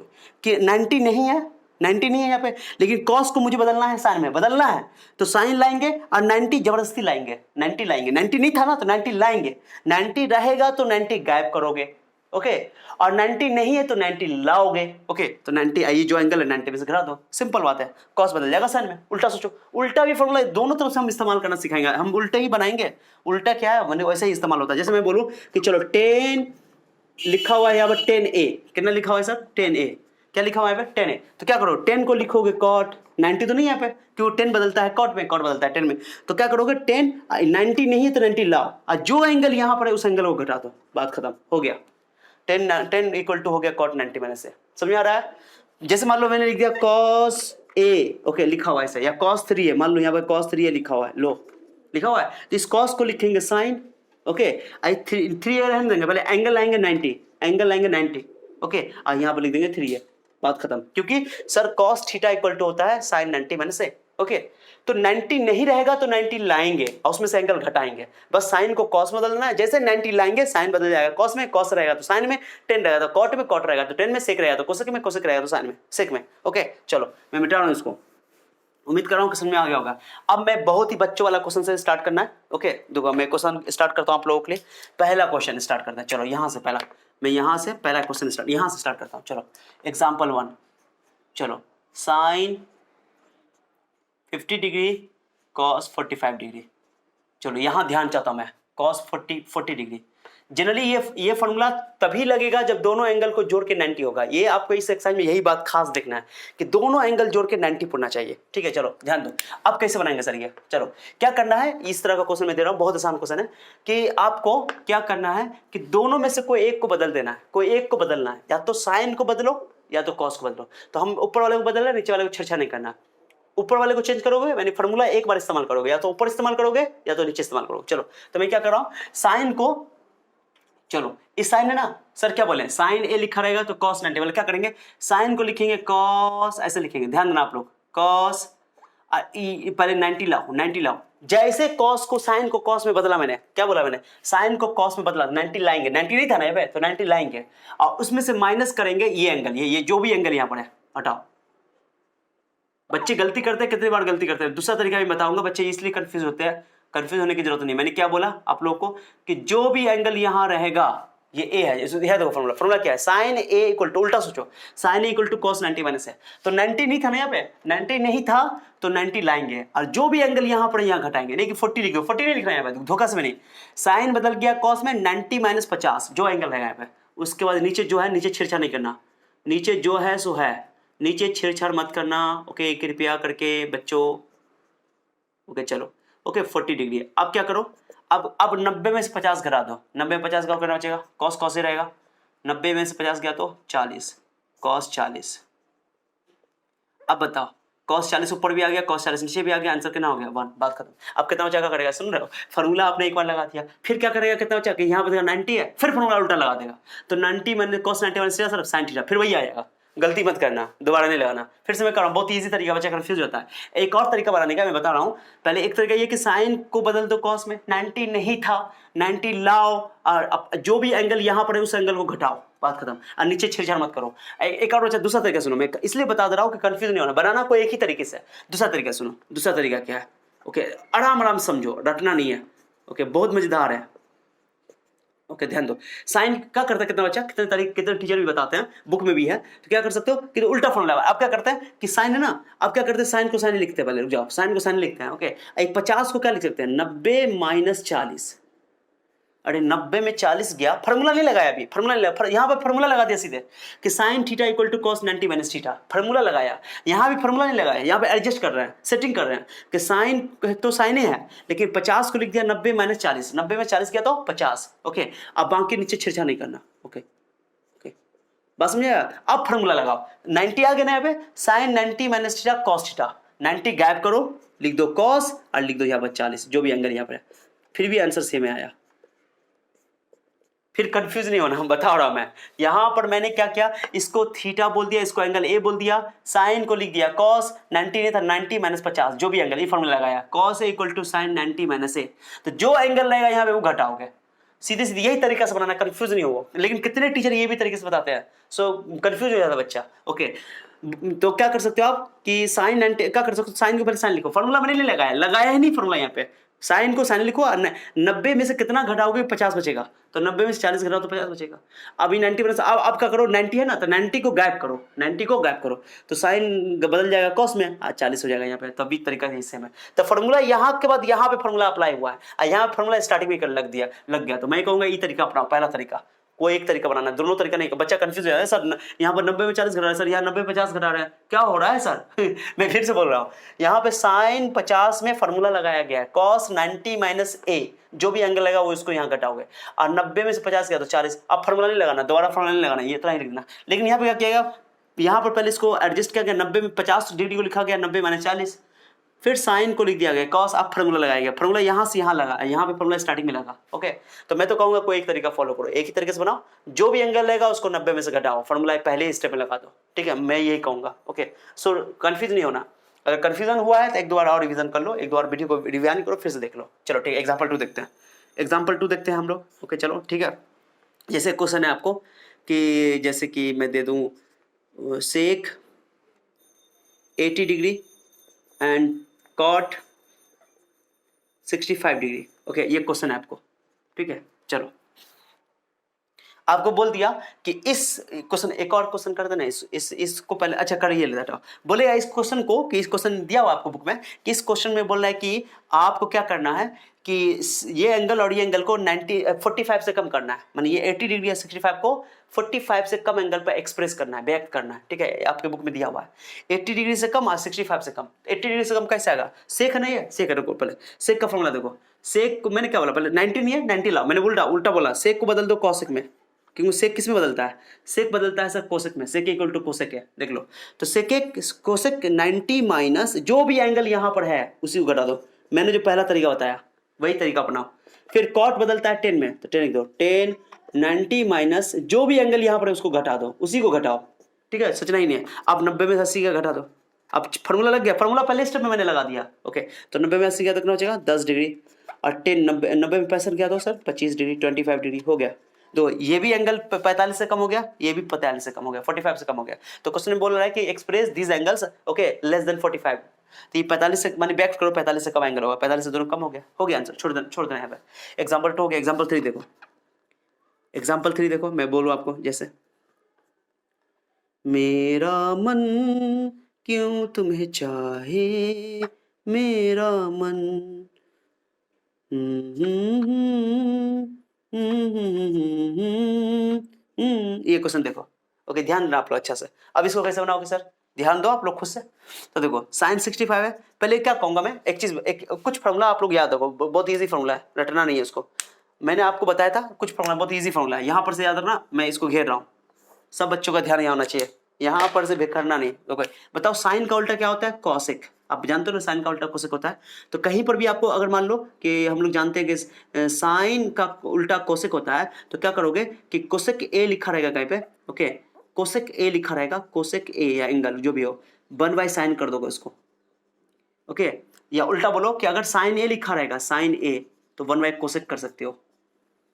Speaker 1: कि 90 नहीं है, 90 नहीं है यहाँ पे, लेकिन कॉस को मुझे बदलना है, साइन में बदलना है, तो साइन लाएंगे और 90 जबरदस्ती लाएंगे, 90 लाएंगे, 90 नहीं था ना तो 90 लाएंगे, 90 रहेगा तो 90 गायब करोगे। ओके, और 90 नहीं है तो 90 लाओगे। ओके, तो 90, ये जो एंगल है 90 में से घटा दो, सिंपल बात है, कॉस बदल जाएगा साइन में। उल्टा सोचो, उल्टा भी फॉर्मूला दोनों तरफ से हम इस्तेमाल करना सिखाएंगे, हम उल्टे ही बनाएंगे। उल्टा क्या है, मैंने वैसे ही इस्तेमाल होता है। जैसे मैं बोलूं कि चलो 10 लिखा हुआ है यहाँ पर, 10A कितना लिखा हुआ है सर, 10A, क्या लिखा हुआ है 10A, तो क्या करो, 10 को लिखोगे कॉट, 90 तो नहीं है यहाँ पे, क्यों 10 बदलता है कॉट में, कॉट बदलता है 10 में, तो क्या करोगे 10, 90 नहीं है तो 90 लाओ, और जो एंगल यहाँ पर है उस एंगल को घटा दो, बात खत्म हो गया। 10 इक्वल टू हो गया कॉट 90 माइनस से। समझ आ रहा है? जैसे मान लो मैंने लिख दिया कॉस A, ओके लिखा हुआ है ऐसे, या कॉस 3 है, मान लो यहाँ पर कॉस 3 है लिखा हुआ है, लो लिखा हुआ है, तो इस कॉस को लिखेंगे साइन। ओके, आई 3 रहने देंगे, पहले एंगल लाएंगे 90, एंगल लाएंगे 90। ओके, और यहाँ पर लिख देंगे 3 है, बात खत्म, क्योंकि sir cos theta equal to होता है साइन 90 माइनस से। ओके, तो 90 नहीं रहेगा तो 90 लाएंगे और उसमें से एंगल घटाएंगे, बस साइन को कॉस में बदलना है, जैसे 90 लाएंगे साइन बदल जाएगा कॉस में, कॉस रहेगा तो साइन में, 10 रहेगा तो कॉट में, कॉट रहेगा तो 10 में, सेक रहेगा तो कोसेक में, कोसेक रहेगा तो साइन में, सेक में। ओके चलो, मैं मिटा रहा हूं इसको, उम्मीद कर रहा हूं कि समझ में आ गया होगा। अब मैं बहुत ही बच्चों वाला क्वेश्चन से स्टार्ट करना है। ओके देखो, मैं क्वेश्चन स्टार्ट करता हूं आप लोगों के लिए, पहला क्वेश्चन स्टार्ट करते हैं। चलो यहां से पहला, मैं यहां से पहला क्वेश्चन स्टार्ट, यहां से स्टार्ट करता हूं। चलो एग्जाम्पल 1, चलो साइन 50 डिग्री कॉस 45 डिग्री। चलो यहां ध्यान चाहता हूं मैं, कॉस 40 डिग्री। जनरली ये फॉर्मूला तभी लगेगा जब दोनों एंगल को जोड़ के 90 होगा। ये आपको इस एक्सरसाइज में यही बात खास देखना है कि दोनों एंगल जोड़ के 90 पुरना चाहिए। ठीक है, चलो ध्यान दो। अब कैसे बनाएंगे सर ये? चलो क्या करना है, इस तरह का क्वेश्चन मैं दे रहा हूं, बहुत आसान क्वेश्चन है कि आपको क्या करना है कि दोनों में से कोई एक को बदल देना है, कोई एक को बदलना है, या तो साइन को बदलो या तो कॉस को बदलो। तो हम ऊपर वाले को बदल रहे हैं, नीचे वाले को छेड़छाड़ नहीं करना। ऊपर वाले को चेंज करोगे, यानी फॉर्मूला एक बार इस्तेमाल करोगे, या तो ऊपर इस्तेमाल करोगे या तो नीचे इस्तेमाल करोगे। चलो तो मैं क्या कर रहा हूं, साइन को, चलो इस साइन है ना सर, क्या बोले, साइन A लिखा रहेगा तो कॉस 90 वाले क्या करेंगे, साइन को लिखेंगे कॉस, ऐसे लिखेंगे, ध्यान देना आप लोग, कॉस, पहले 90 लाओ, 90 लाओ। जैसे कॉस को साइन को कॉस में बदला, मैंने क्या बोला, मैंने साइन को कॉस में बदला, 90 लाएंगे, 90 नहीं था ना ये, तो 90 लाएंगे और उसमें से माइनस करेंगे ये एंगल, ये जो भी एंगल यहां पर है हटाओ। बच्चे गलती करते हैं, कितनी बार गलती करते हैं, दूसरा तरीका भी बताऊंगा, बच्चे इसलिए कंफ्यूज होते हैं, कंफ्यूज होने की जरूरत नहीं। मैंने क्या बोला आप लोगों को कि जो भी एंगल यहां रहेगा, ये ए है, इसमें देखो फॉर्मूला, फॉर्मूला क्या है, साइन ए इक्वल टू, उल्टा सोचो, sine A equal to cos 90 minus है, तो 90 नहीं था ना यहाँ पे, 90 नहीं था तो 90 लाएंगे और जो भी एंगल यहां पर यहां घटाएंगे, नहीं कि 40 लिखो, 40 नहीं लिखना है यहाँ पे, धोखा से नहीं, साइन बदल गया कॉस में, 90 माइनस 50 जो एंगल रहेगा यहाँ पे, उसके बाद नीचे जो है, नीचे छेड़छाड़ नहीं करना, नीचे जो है सो है, नीचे छेड़छाड़ मत करना, ओके कृपया करके बच्चों, ओके चलो, ओके 40 डिग्री। अब क्या करो, अब 90 में से 50 घटा दो, 90 में 50 का करना बचेगा, कॉस कॉस ही रहेगा, 90 में से 50 गया तो 40, कॉस 40। अब बताओ, कॉस 40 ऊपर भी आ गया, कॉस 40 नीचे भी आ गया, आंसर कितना हो गया 1, बात खत्म। अब कितना बचा करेगा, सुन रहे हो, फॉर्मूला आपने एक बार लगा दिया, फिर क्या करेगा, कितना बचा, यहाँ पे 90 है, फिर फॉर्मूला उल्टा लगा देगा, तो 90 मैंने कॉस 90 माइनस सिर्फ साइन थीटा, फिर वही आएगा, गलती मत करना, दोबारा नहीं लगाना। फिर से मैं कर रहा हूँ, बहुत इजी तरीका, बच्चा कंफ्यूज होता है। एक और तरीका बनाने का मैं बता रहा हूँ, पहले एक तरीका ये कि साइन को बदल दो कॉस में, 90 नहीं था, 90 लाओ और अब जो भी एंगल यहाँ पर है उस एंगल को घटाओ, बात खत्म, और नीचे छेड़छाड़ मत करो। एक और बच्चा दूसरा तरीका सुनो, मैं इसलिए बता दे रहा हूँ कि कंफ्यूज नहीं होना, बनाना कोई एक ही तरीके से। दूसरा तरीका सुनो, दूसरा तरीका क्या है, ओके आराम आराम समझो, रटना नहीं है, ओके बहुत मजेदार है, ओके ध्यान दो। साइन क्या करता है, कितना बच्चा, कितने तरीके, कितने टीचर भी बताते हैं, बुक में भी है, तो क्या कर सकते हो कि उल्टा फॉर्मूला। आप क्या करते हैं कि साइन है ना, आप क्या करते हैं, साइन को साइन लिखते हैं, पहले रुक जाओ, साइन को साइन लिखते हैं, ओके। एक 50 को क्या लिख सकते हैं, 90 माइनस 40, अरे 90 में 40 गया, फार्मूला नहीं लगाया अभी, फार्मूला नहीं लगाया, यहाँ पर फार्मूला लगा दिया सीधे कि sine theta equal to cos 90 minus theta, formula लगाया, यहाँ भी फार्मूला नहीं लगाया, यहाँ पे एडजस्ट कर रहे हैं, सेटिंग कर रहे हैं कि साइन तो साइन ही है, लेकिन 50 को लिख दिया 90 माइनस 40, 90 में 40 गया तो 50, ओके। अब बाकी नीचे छेड़छाड़ नहीं करना, ओके ओके, बस समझे। अब फार्मूला लगाओ, 90 आ गया ना यहाँ पे, sine 90 minus theta cos theta, 90 gap करो, लिख दो कॉस और लिख दो यहाँ पर 40, जो भी एंगल यहाँ पर है, फिर भी आंसर सेम आया। फिर कंफ्यूज नहीं होना, हम बता रहा हूं मैं, यहां पर मैंने क्या किया, इसको थीटा बोल दिया, इसको एंगल ए बोल दिया, साइन को लिख दिया कॉस, 90 नहीं था, 90 माइनस 50 जो भी एंगल, ये फॉर्मूला लगाया, cos A equal to sine 90 minus A, तो जो एंगल रहेगा यहां पे वो घटाओगे, सीधे सीधे यही तरीका से बनाना, कंफ्यूज नहीं हो। लेकिन कितने टीचर ये भी तरीके से बताते हैं, सो कंफ्यूज हो जाता बच्चा, ओके। तो क्या कर सकते हो आप कि साइन 90 क्या कर सकते हो, साइन के पहले साइन लिखो, फॉर्मूला मैंने नहीं लगाया, लगाया ही नहीं फॉर्मूला यहाँ पे, साइन को साइन लिखो, 90 में से कितना घटाओगे 50 बचेगा, तो 90 में से 40 घटाओ तो 50 बचेगा। अभी 90 में से अब क्या करो, 90 है ना, तो 90 को गैप करो, 90 को गैप करो, तो साइन बदल जाएगा कॉस में, 40 हो जाएगा यहाँ पे, तभी तरीका हिस्से में। तो फॉर्मूला यहाँ के बाद यहाँ पे फॉर्मूला अप्लाई हुआ है, यहाँ पे फॉर्मूला स्टार्टिंग में लग गया, तो मैं कहूँगा ये तरीका अपनाओ, पहला तरीका, कोई एक तरीका बनाना, दोनों तरीका नहीं। बच्चा कंफ्यूज हो जाता है, सर यहाँ पर 90 में 40 घटा रहा है, सर यहाँ 90 में 50 घटा रहा है, क्या हो रहा है सर मैं फिर से बोल रहा हूँ, यहाँ पे साइन 50 में फॉर्मूला लगाया गया है, कॉस 90 माइनस ए, जो भी एंगल लगा वो इसको यहाँ घटाओगे, और 90 में से 50 गया तो 40, अब फॉर्मूला नहीं लगाना, दोबारा फॉर्मूला नहीं लगाना, ये इतना ही लिखना। लेकिन यहाँ पे क्या किया गया, यहाँ पर पहले इसको एडजस्ट किया गया, 90 में 50 डिग्री को लिखा गया, 90 माइनस 40, फिर साइन को लिख दिया गया कॉस, अब फार्मूला लगाया गया, फार्मूला यहाँ से यहाँ लगा, यहाँ पे फार्मूला स्टार्टिंग में लगा, ओके। तो मैं तो कहूँगा कोई एक तरीका फॉलो करो, एक ही तरीके से बनाओ, जो भी एंगल रहेगा उसको 90 में से घटाओ, फार्मूला पहले स्टेप में लगा दो, ठीक है, मैं यही कहूँगा, ओके। सो कंफ्यूज नहीं होना, अगर कंफ्यूजन हुआ है तो एक दो बार और रिविजन कर लो, एक दो बार वीडियो को रिवाइंड करो, फिर से देख लो। चलो ठीक है, एग्जाम्पल 2 देखते हैं, एग्जाम्पल 2 देखते हैं हम लोग, ओके चलो ठीक है। जैसे क्वेश्चन है आपको कि जैसे कि मैं दे दूँ sec 80 degree and cot 65 degree, okay ये क्वेश्चन है आपको, ठीक है। चलो आपको बोल दिया कि इस क्वेश्चन, एक और क्वेश्चन कर देना, इसको पहले अच्छा करिए लेता बोलेगा इस क्वेश्चन को, कि इस क्वेश्चन दिया हुआ आपको बुक में, कि इस क्वेश्चन में बोल रहा है कि आपको क्या करना है कि ये एंगल और ये एंगल को 45 से कम करना है, माने ये 80 डिग्री या 65 को 45 से कम एंगल पर एक्सप्रेस करना है, व्यक्त करना है, ठीक है, आपके बुक में दिया हुआ है 80 डिग्री से कम और 65 से कम। 80 डिग्री से कम कैसे आएगा, सेक नहीं है, सेक है, पहले सेक का फॉर्मूला देखो, सेक को मैंने क्या बोला, पहले 90 नहीं है, 90 लाओ, मैंने उल्टा बोला, सेक को बदल दो कॉसेक में, क्योंकि सेक किस में बदलता है, सेक बदलता है सर कोसेक में, सेक इक्वल टू कोसेक है, देख लो, तो सेक कोसेक 90 माइनस जो भी एंगल यहाँ पर है उसी को घटा दो, मैंने जो पहला तरीका बताया वही तरीका अपनाओ। फिर कॉट बदलता है 10 में, तो 10 लिख दो, 10 90 माइनस जो भी एंगल यहाँ पर है उसको घटा दो, उसी को घटाओ, ठीक है, सोचना ही नहीं है। अब 90 में 80 का घटा दो, अब फार्मूला लग गया, फार्मूला पहले स्टेप में मैंने लगा दिया। ओके, तो 90 में 80 क्या कितना हो जाएगा 10 डिग्री, और 10 90 में 65 क्या दो सर 25 डिग्री, 25 डिग्री हो गया। तो ये भी एंगल 45 से कम हो गया, ये भी 45 से कम हो गया, 45 से कम हो गया। तो क्वेश्चन में बोल रहा है कि express these angles okay less than 45। तो ये 45 से माने बैक करो, 45 से कम एंगल होगा, 45 से दोनों कम हो गया आंसर। छोड़ देना यहाँ पे। एग्जाम्पल 2 हो गया। एग्जाम्पल 3 देखो, एग्जाम्पल 3 देखो, मैं बोलूँ आपको जैसे मेरा मन क्यों तुम्हें चाहे, मेरा मन ये क्वेश्चन देखो। ओके, ध्यान देना आप लोग अच्छा से। अब इसको कैसे बनाओगे सर, ध्यान दो आप लोग खुद से। तो देखो साइन 65 है, पहले क्या कहूंगा मैं, एक चीज कुछ फॉर्मूला आप लोग याद रखो, बहुत इजी फॉर्मूला है, रटना नहीं है इसको। मैंने आपको बताया था कुछ फॉर्मूला, बहुत इजी फॉर्मूला है, यहाँ पर से याद रखना, मैं इसको घेर रहा हूँ, सब बच्चों का ध्यान यहाँ होना चाहिए, यहाँ पर से बिखरना नहीं। ओके, बताओ साइन का उल्टा क्या होता है, कॉसेक। आप जानते हो ना साइन का उल्टा कोसेक होता है। तो कहीं पर भी आपको अगर मान लो कि हम लोग जानते हैं कि साइन का उल्टा कोसेक होता है, तो क्या करोगे कि कोसेक ए लिखा रहेगा कहीं पे। ओके, कोसेक ए लिखा रहेगा, कोसेक ए या एंगल जो भी हो, 1/sin कर दोगे इसको। ओके, या उल्टा बोलो कि अगर साइन ए लिखा रहेगा, साइन ए, तो 1/कोसेक कर सकते हो,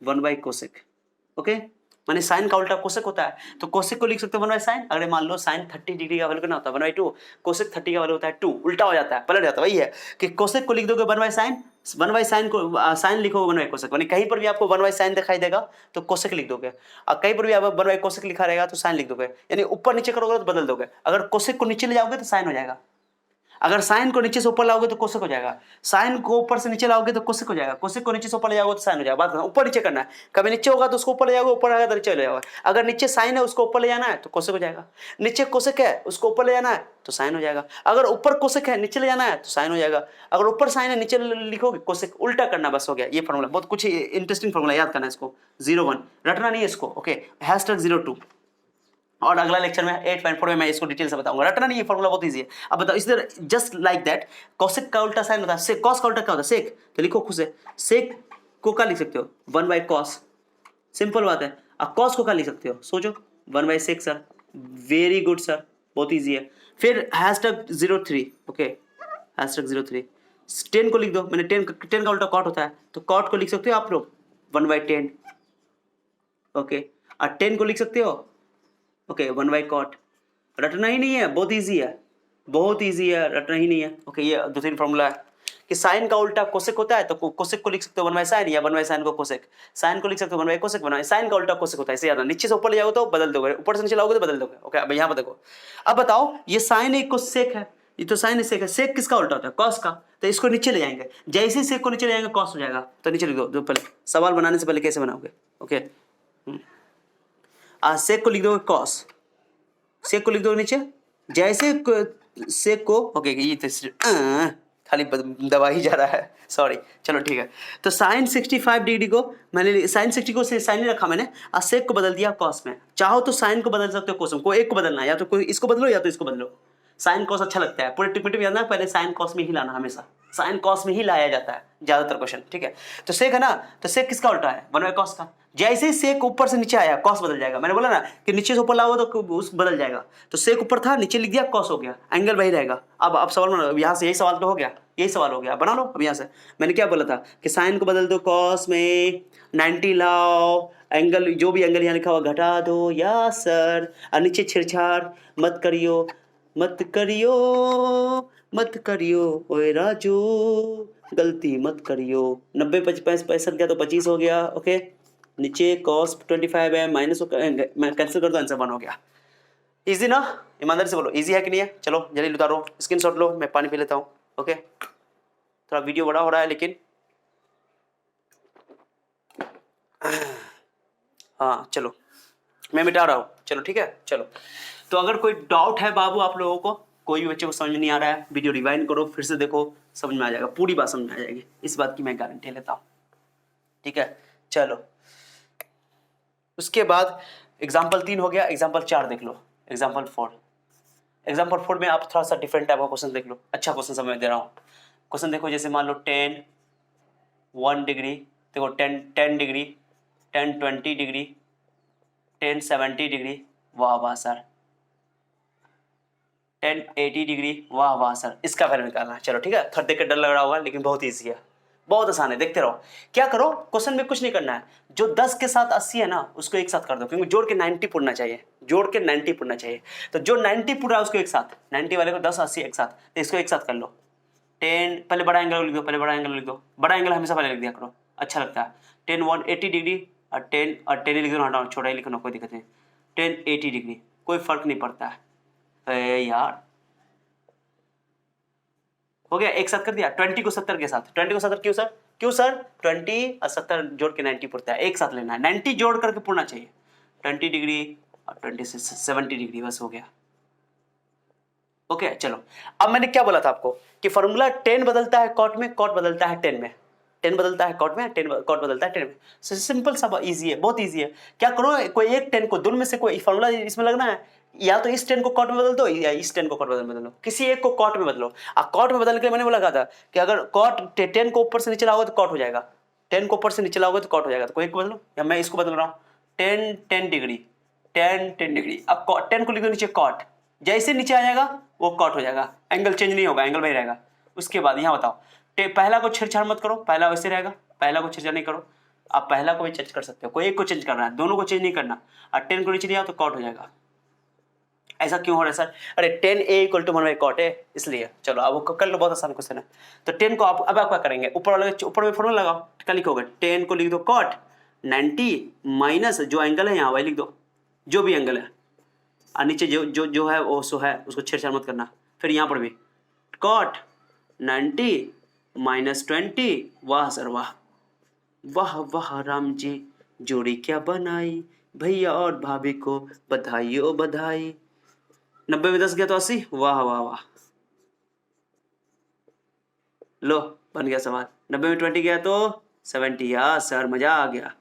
Speaker 1: 1/कोसेक। ओके, माने साइन का उल्टा कोसेक होता है, तो कोसेक को लिख सकते हो 1/sin। अगर मान लो साइन 30 डिग्री का वैल्यू कितना होता है 1/2, कोसेक 30 का वैल्यू होता है 2, उल्टा हो जाता है, पलट जाता है। वही है कि कोसेक को लिख दोगे 1/sin, 1/sin को साइन लिखोगे 1/कोसेक, माने कहीं पर भी आपको 1/sin दिखाई देगा तो कोसेक लिख दोगे, और कहीं पर भी आप 1/कोसेक लिखा रहेगा तो साइन लिख दोगे, यानी ऊपर नीचे करोगे तो बदल दोगे। अगर कोसेक को नीचे ले जाओगे तो साइन हो जाएगा, अगर साइन को नीचे से ऊपर लाओगे तो कोसेक हो जाएगा, साइन को ऊपर से नीचे लाओगे तो कोसेक हो जाएगा, कोसेक को नीचे से ऊपर ले जाओगे तो साइन हो जाएगा। बात करना, ऊपर नीचे करना है, कभी नीचे होगा तो उसको ऊपर ले जाओगे, ऊपर आएगा तो नीचे ले जाओगे। अगर नीचे साइन है उसको ऊपर ले जाना है तो कोसेक हो जाएगा, नीचे कोसेक है उसको ऊपर ले जाना है तो साइन हो जाएगा। अगर ऊपर कोसेक है नीचे ले जाना है तो साइन हो जाएगा, अगर ऊपर साइन है नीचे लिखोगे कोसेक, उल्टा करना, बस हो गया ये फॉर्मूला। बहुत कुछ इंटरेस्टिंग फॉर्मूला, याद करना है इसको, 01 रटना नहीं है इसको। ओके, #02 और अगला लेक्चर में 8.4 में मैं इसको डिटेल से बताऊंगा, रटना नहीं है, फॉर्मूला बहुत इजी है। अब बताओ इस तरह जस्ट लाइक दैट, कोसेक का उल्टा साइन होता है सेक, कॉस का उल्टा क्या होता है सेक, तो लिखो खुद से, सेक को क्या लिख सकते हो 1/cos, सिंपल बात है। अब कॉस को क्या लिख सकते हो सोचो 1/sec sir, very good sir, बहुत इजी है। फिर #03 ओके, #03 10 को लिख दो, मैंने 10 का उल्टा कॉट होता है, तो कॉट को लिख सकते हो आप लोग 1/10। ओके, और 10 को लिख सकते हो ओके 1/cot, रटना ही नहीं है, बहुत इजी है, बहुत इजी है, रटना ही नहीं है। ओके, ये 2-3 फॉर्मूला है कि साइन का उल्टा कोसेक होता है, तो कोसेक को लिख सकते हो 1/sin, या 1/sin को कोसेक, साइन को लिख सकते हो 1/कोसेक, साइन का उल्टा कोसेक होता है, इसे याद रखना। नीचे से ऊपर ले जाओगे तो बदल दोगे, ऊपर से नीचे लाओगे तो बदल दोगे। ओके, अब यहाँ पर देखो, अब बताओ ये साइन एक कोसेक है, ये तो साइन सेक है, सेक किसका उल्टा होता है कॉस का, तो इसको नीचे ले जाएंगे, जैसे ही सेक को नीचे ले जाएंगे कॉस हो जाएगा, तो नीचे लिख दो। पहले सवाल बनाने से पहले कैसे बनाओगे, ओके, सेक को लिख दोगे कॉस, सेक को लिख दो नीचे, जैसे सेक को ओके, ये खाली दबा ही जा रहा है, सॉरी, चलो ठीक है। तो साइन 65 डिग्री को मैंने साइन 60 को साइन नहीं रखा मैंने, और सेक को बदल दिया कॉस में। चाहो तो साइन को बदल सकते हो कोस में, कोई एक को बदलना है, या तो कोई इसको बदलो या तो इसको बदलो। साइन कॉस अच्छा लगता है, पूरे टिकमेटिव याद ना, पहले साइन कॉस में ही लाना, हमेशा साइन कॉस में ही लाया जाता है ज्यादातर क्वेश्चन, ठीक है। तो सेक है ना, तो सेक किसका उल्टा है 1/cos का, जैसे ही सेक ऊपर से नीचे आया कॉस बदल जाएगा, मैंने बोला ना कि नीचे से ऊपर लाओगे तो उस बदल जाएगा, तो सेक ऊपर था नीचे लिख दिया कॉस हो गया, एंगल वही रहेगा। अब सवाल बनाओ, यहाँ से यही सवाल तो हो गया, यही सवाल हो गया, बना लो। अब यहाँ से मैंने क्या बोला था कि साइन को बदल दो कॉस में, 90 लाओ, एंगल जो भी एंगल यहाँ लिखा हुआ घटा दो, या सर, और नीचे छेड़छाड़ मत करियो, मत करियो, मत करियो ओए राजू, गलती मत करियो। 90 65 क्या तो 25 हो गया। ओके, नीचे cos 25 है, माइनस कैंसिल कर दो, आंसर 1 हो गया। इजी ना, ईमानदारी से बोलो इजी है कि नहीं है। चलो जल्दी उतारो, स्क्रीनशॉट लो, मैं पानी पी लेता हूँ। ओके, थोड़ा वीडियो बड़ा हो रहा है लेकिन हाँ चलो मैं मिटा रहा हूँ, चलो ठीक है। चलो, तो अगर कोई डाउट है बाबू आप लोगों को, कोई भी बच्चे को समझ नहीं आ रहा है, वीडियो रिवाइंड करो, फिर से देखो, समझ में आ जाएगा, पूरी बात समझ में आ जाएगी, इस बात की मैं गारंटी लेता हूँ, ठीक है। चलो, उसके बाद एग्जाम्पल 3 हो गया, एग्जाम्पल 4 देख लो, एग्जाम्पल 4। एग्जाम्पल 4 में आप थोड़ा सा डिफरेंट टाइप का क्वेश्चन देख लो, अच्छा क्वेश्चन समझ दे रहा हूँ। क्वेश्चन देखो, जैसे मान लो 10 1 डिग्री, देखो 10 डिग्री, 10 20 डिग्री, 10 70 डिग्री, वाह वाह सर, 10 80 डिग्री। वाह वाह सर, इसका वैल्यू निकालना है। चलो ठीक है, थोड़ा देख कर डर लग रहा होगा लेकिन बहुत ईजी है, बहुत आसान है, देखते रहो। क्या करो, क्वेश्चन में कुछ नहीं करना है, जो 10 के साथ 80 है ना उसको एक साथ कर दो, क्योंकि जोड़ के 90 पुरना चाहिए, जोड़ के 90 पुरना चाहिए। तो जो 90 पुर रहा है उसको एक साथ, 90 वाले को 10 80 एक साथ, तो इसको एक साथ कर लो। 10 पहले बड़ा एंगल लिख दो, पहले बड़ा एंगल लिख दो, बड़ा एंगल हमेशा पहले लिख दिया करो, अच्छा लगता है। 10 180 डिग्री और 10 ही लिख दो, हटाओ छोटा ही लिखना, कोई दिक्कत नहीं। 10 80 डिग्री, कोई फर्क नहीं पड़ता है यार। हो गया, एक साथ कर दिया। 20 को 70 के साथ, 20 को 70 क्यों सर, क्यों सर, 20 और 70 जोड़ के 90 पुरता है, एक साथ लेना है, 90 जोड़ करके पुरना चाहिए। 20 डिग्री और 20 से 70 डिग्री, बस हो गया। ओके चलो, अब मैंने क्या बोला था आपको कि फॉर्मूला 10 बदलता है कॉट में, कॉट बदलता है 10 में, 10 बदलता है कॉट में, 10 कॉट बदलता है 10 में। सिंपल सा, इजी है, बहुत इजी है। क्या करो, कोई एक 10 को दोनों में से कोई फॉर्मूला इसमें लगना है, या तो इस 10 को कॉट में बदल दो या इस 10 को कॉट में बदल दो, किसी एक को कॉट में बदलो। अब कॉट में बदल के मैंने बोला था कि अगर कॉट 10 को ऊपर से नीचे लाओगे तो कॉट हो जाएगा, 10 को ऊपर से नीचे लाओगे तो कॉट हो जाएगा, तो कोई एक को बदलो, या मैं इसको बदल रहा हूँ 10 10 डिग्री, 10 10 डिग्री। अब 10 को लिख दो नीचे कॉट, जैसे नीचे आ जाएगा वो कॉट हो जाएगा, एंगल चेंज नहीं होगा, एंगल वही रहेगा। उसके बाद यहाँ बताओ, पहला को छेड़छाड़ मत करो, पहला वैसे रहेगा, पहला को छेड़छाड़ नहीं करो। आप पहला को भी चेंज कर सकते हो, कोई एक को चेंज करना है, दोनों को चेंज नहीं करना। और 10 को नीचे नहीं आओ तो कॉट हो जाएगा। ऐसा क्यों हो रहा है सर, अरे 10a equal to 1 by cot है इसलिए। चलो अब कर लो, बहुत आसान क्वेश्चन है। तो 10 को अब आप क्या करेंगे, ऊपर वाले ऊपर में फॉर्मूला लगाओ, क्या लिखोगे, 10 को लिख दो कॉट 90 माइनस जो एंगल है यहाँ वही लिख दो, जो भी एंगल है, और नीचे जो है वो सो है, उसको छेड़छाड़ मत करना। फिर यहाँ पर भी कॉट 90 माइनस 20। वाह सर वाह, वाह वाह राम जी, जोड़ी क्या बनाई, भैया और भाभी को बधाई ओ बधाई। 90 में 10 गया तो 80, वाह वाह वाह। लो बन गया सवाल। 90 में 20 गया तो 70। यार सर मजा आ गया,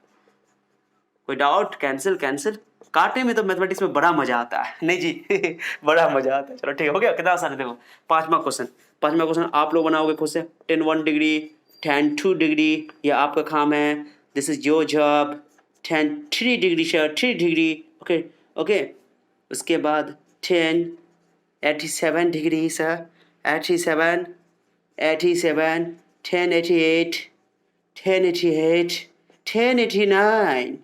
Speaker 1: कोई डाउट, कैंसिल कैंसिल। काटे में तो मैथमेटिक्स में बड़ा मजा आता है, नहीं जी बड़ा मजा आता है। चलो ठीक है, हो गया, कितना आसान है देखो। पांचवा क्वेश्चन आप लोग बनाओगे खुद से। 10 1 डिग्री, 10 2 डिग्री, ये आपका काम है, this is your job. 10 3 degree sir, 3 degree, okay okay. उसके बाद 10 87 डिग्री सर, 87 87, 10 88, 10 88, 10 89।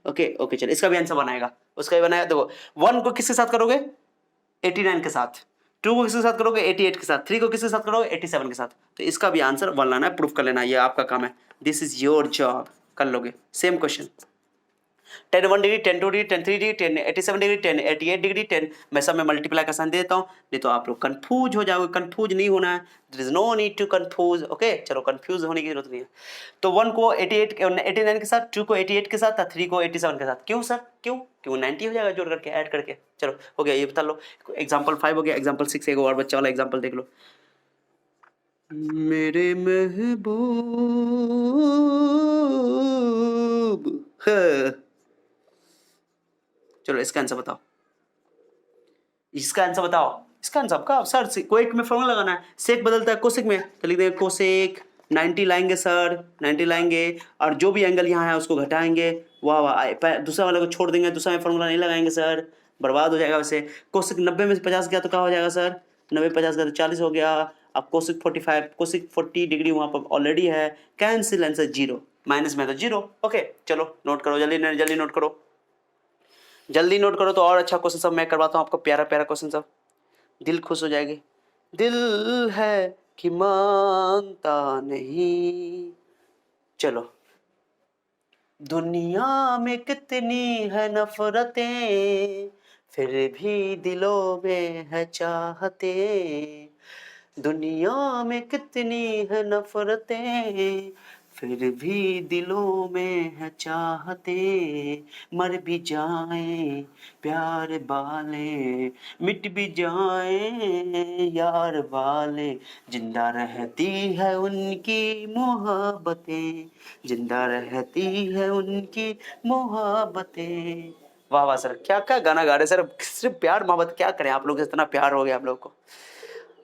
Speaker 1: ओके ओके चलो, इसका भी आंसर बनाएगा, उसका भी बनाया। देखो 1 को किसके साथ करोगे, 89 के साथ, 2 को किसके साथ करोगे, 88 के साथ, 3 को किसके साथ करोगे, 87 के साथ। तो इसका भी आंसर 1 लाना है, प्रूफ कर लेना, ये आपका काम है, दिस इज योर जॉब, कर लोगे। Same question 10 1 degree, 10 2 degree, 10 3 degree, 10 87 degree, 10 88 degree, 10, मैं सब में मल्टीप्लाई का साइन देता हूँ, नहीं तो आप लोग कंफ्यूज हो जाओगे। कंफ्यूज नहीं होना है, there is no need to confuse, okay चलो, कंफ्यूज होने की जरूरत नहीं है। तो 1 को 89 के साथ, 2 को 88 के साथ, 3 को 87 के साथ। क्यों सर, क्यों 90 हो जाएगा जोड़ करके, ऐड करके। चलो हो गया, ये बता लो। एग्जाम्पल 5 हो गया, एग्जाम्पल 6 एक और बच्चा वाला एग्जाम्पल देख लो। मेरे महबूब चलो इसका आंसर बताओ, इसका आंसर बताओ, इसका आंसर आपका सर कोसेक में फॉर्मूला लगाना है, सेक बदलता है कोसेक में, तो लिख देंगे कोसेक 90 लाएंगे सर, 90 लाएंगे, और जो भी एंगल यहाँ है उसको घटाएंगे। वाह वाह, दूसरा वाले को छोड़ देंगे, दूसरा में फॉर्मूला नहीं लगाएंगे सर, बर्बाद हो जाएगा। वैसे कोसेक 90 में से 50 गया तो क्या हो जाएगा सर, 90 50 गया तो 40 हो गया। अब कोसेक 45, कोसेक 40 डिग्री वहाँ पर ऑलरेडी है, कैंसिल, आंसर 0, माइनस में तो 0। ओके चलो नोट करो, जल्दी जल्दी नोट करो, जल्दी नोट करो, तो और अच्छा क्वेश्चन सब मैं करवाता हूँ आपको, प्यारा प्यारा क्वेश्चन सब, दिल खुश हो जाएगी। दिल है कि मानता नहीं। चलो, दुनिया में कितनी है नफरतें, फिर भी दिलों में है चाहतें। दुनिया में कितनी है नफरतें, फिर भी दिलों में है चाहते। मर भी जाएं प्यार वाले, मिट भी जाएं यार वाले, जिंदा रहती है उनकी मोहब्बतें, जिंदा रहती है उनकी मोहब्बतें। वाह वाह सर, क्या क्या गाना गा रहे सर, सिर्फ प्यार मोहब्बत, क्या करें आप लोग, इतना प्यार हो गया आप लोग को।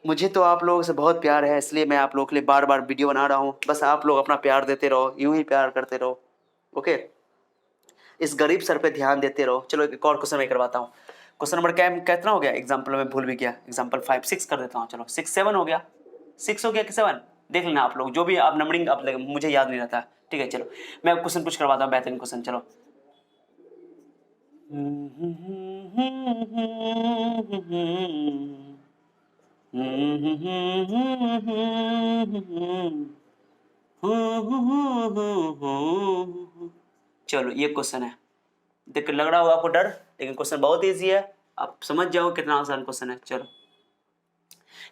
Speaker 1: मुझे तो आप लोगों से बहुत प्यार है, इसलिए मैं आप लोगों के लिए बार बार वीडियो बना रहा हूँ। बस आप लोग अपना प्यार देते रहो, यूं ही प्यार करते रहो, ओके। इस गरीब सर पे ध्यान देते रहो। चलो एक और क्वेश्चन मैं करवाता हूँ। क्वेश्चन नंबर क्या कितना हो गया, एग्जाम्पल में भूल भी गया, एग्जाम्पल 5 6 कर देता हूँ, चलो 6 7 हो गया, 6 हो गया कि 7, देख लेना आप लोग, जो भी आप नंबरिंग आप मुझे याद नहीं रहता, ठीक है। चलो मैं क्वेश्चन कुछ करवाता हूँ, बेहतरीन क्वेश्चन, चलो। चलो ये क्वेश्चन है, देख लग रहा होगा आपको डर, लेकिन क्वेश्चन बहुत इजी है, आप समझ जाओ कितना आसान क्वेश्चन है। चलो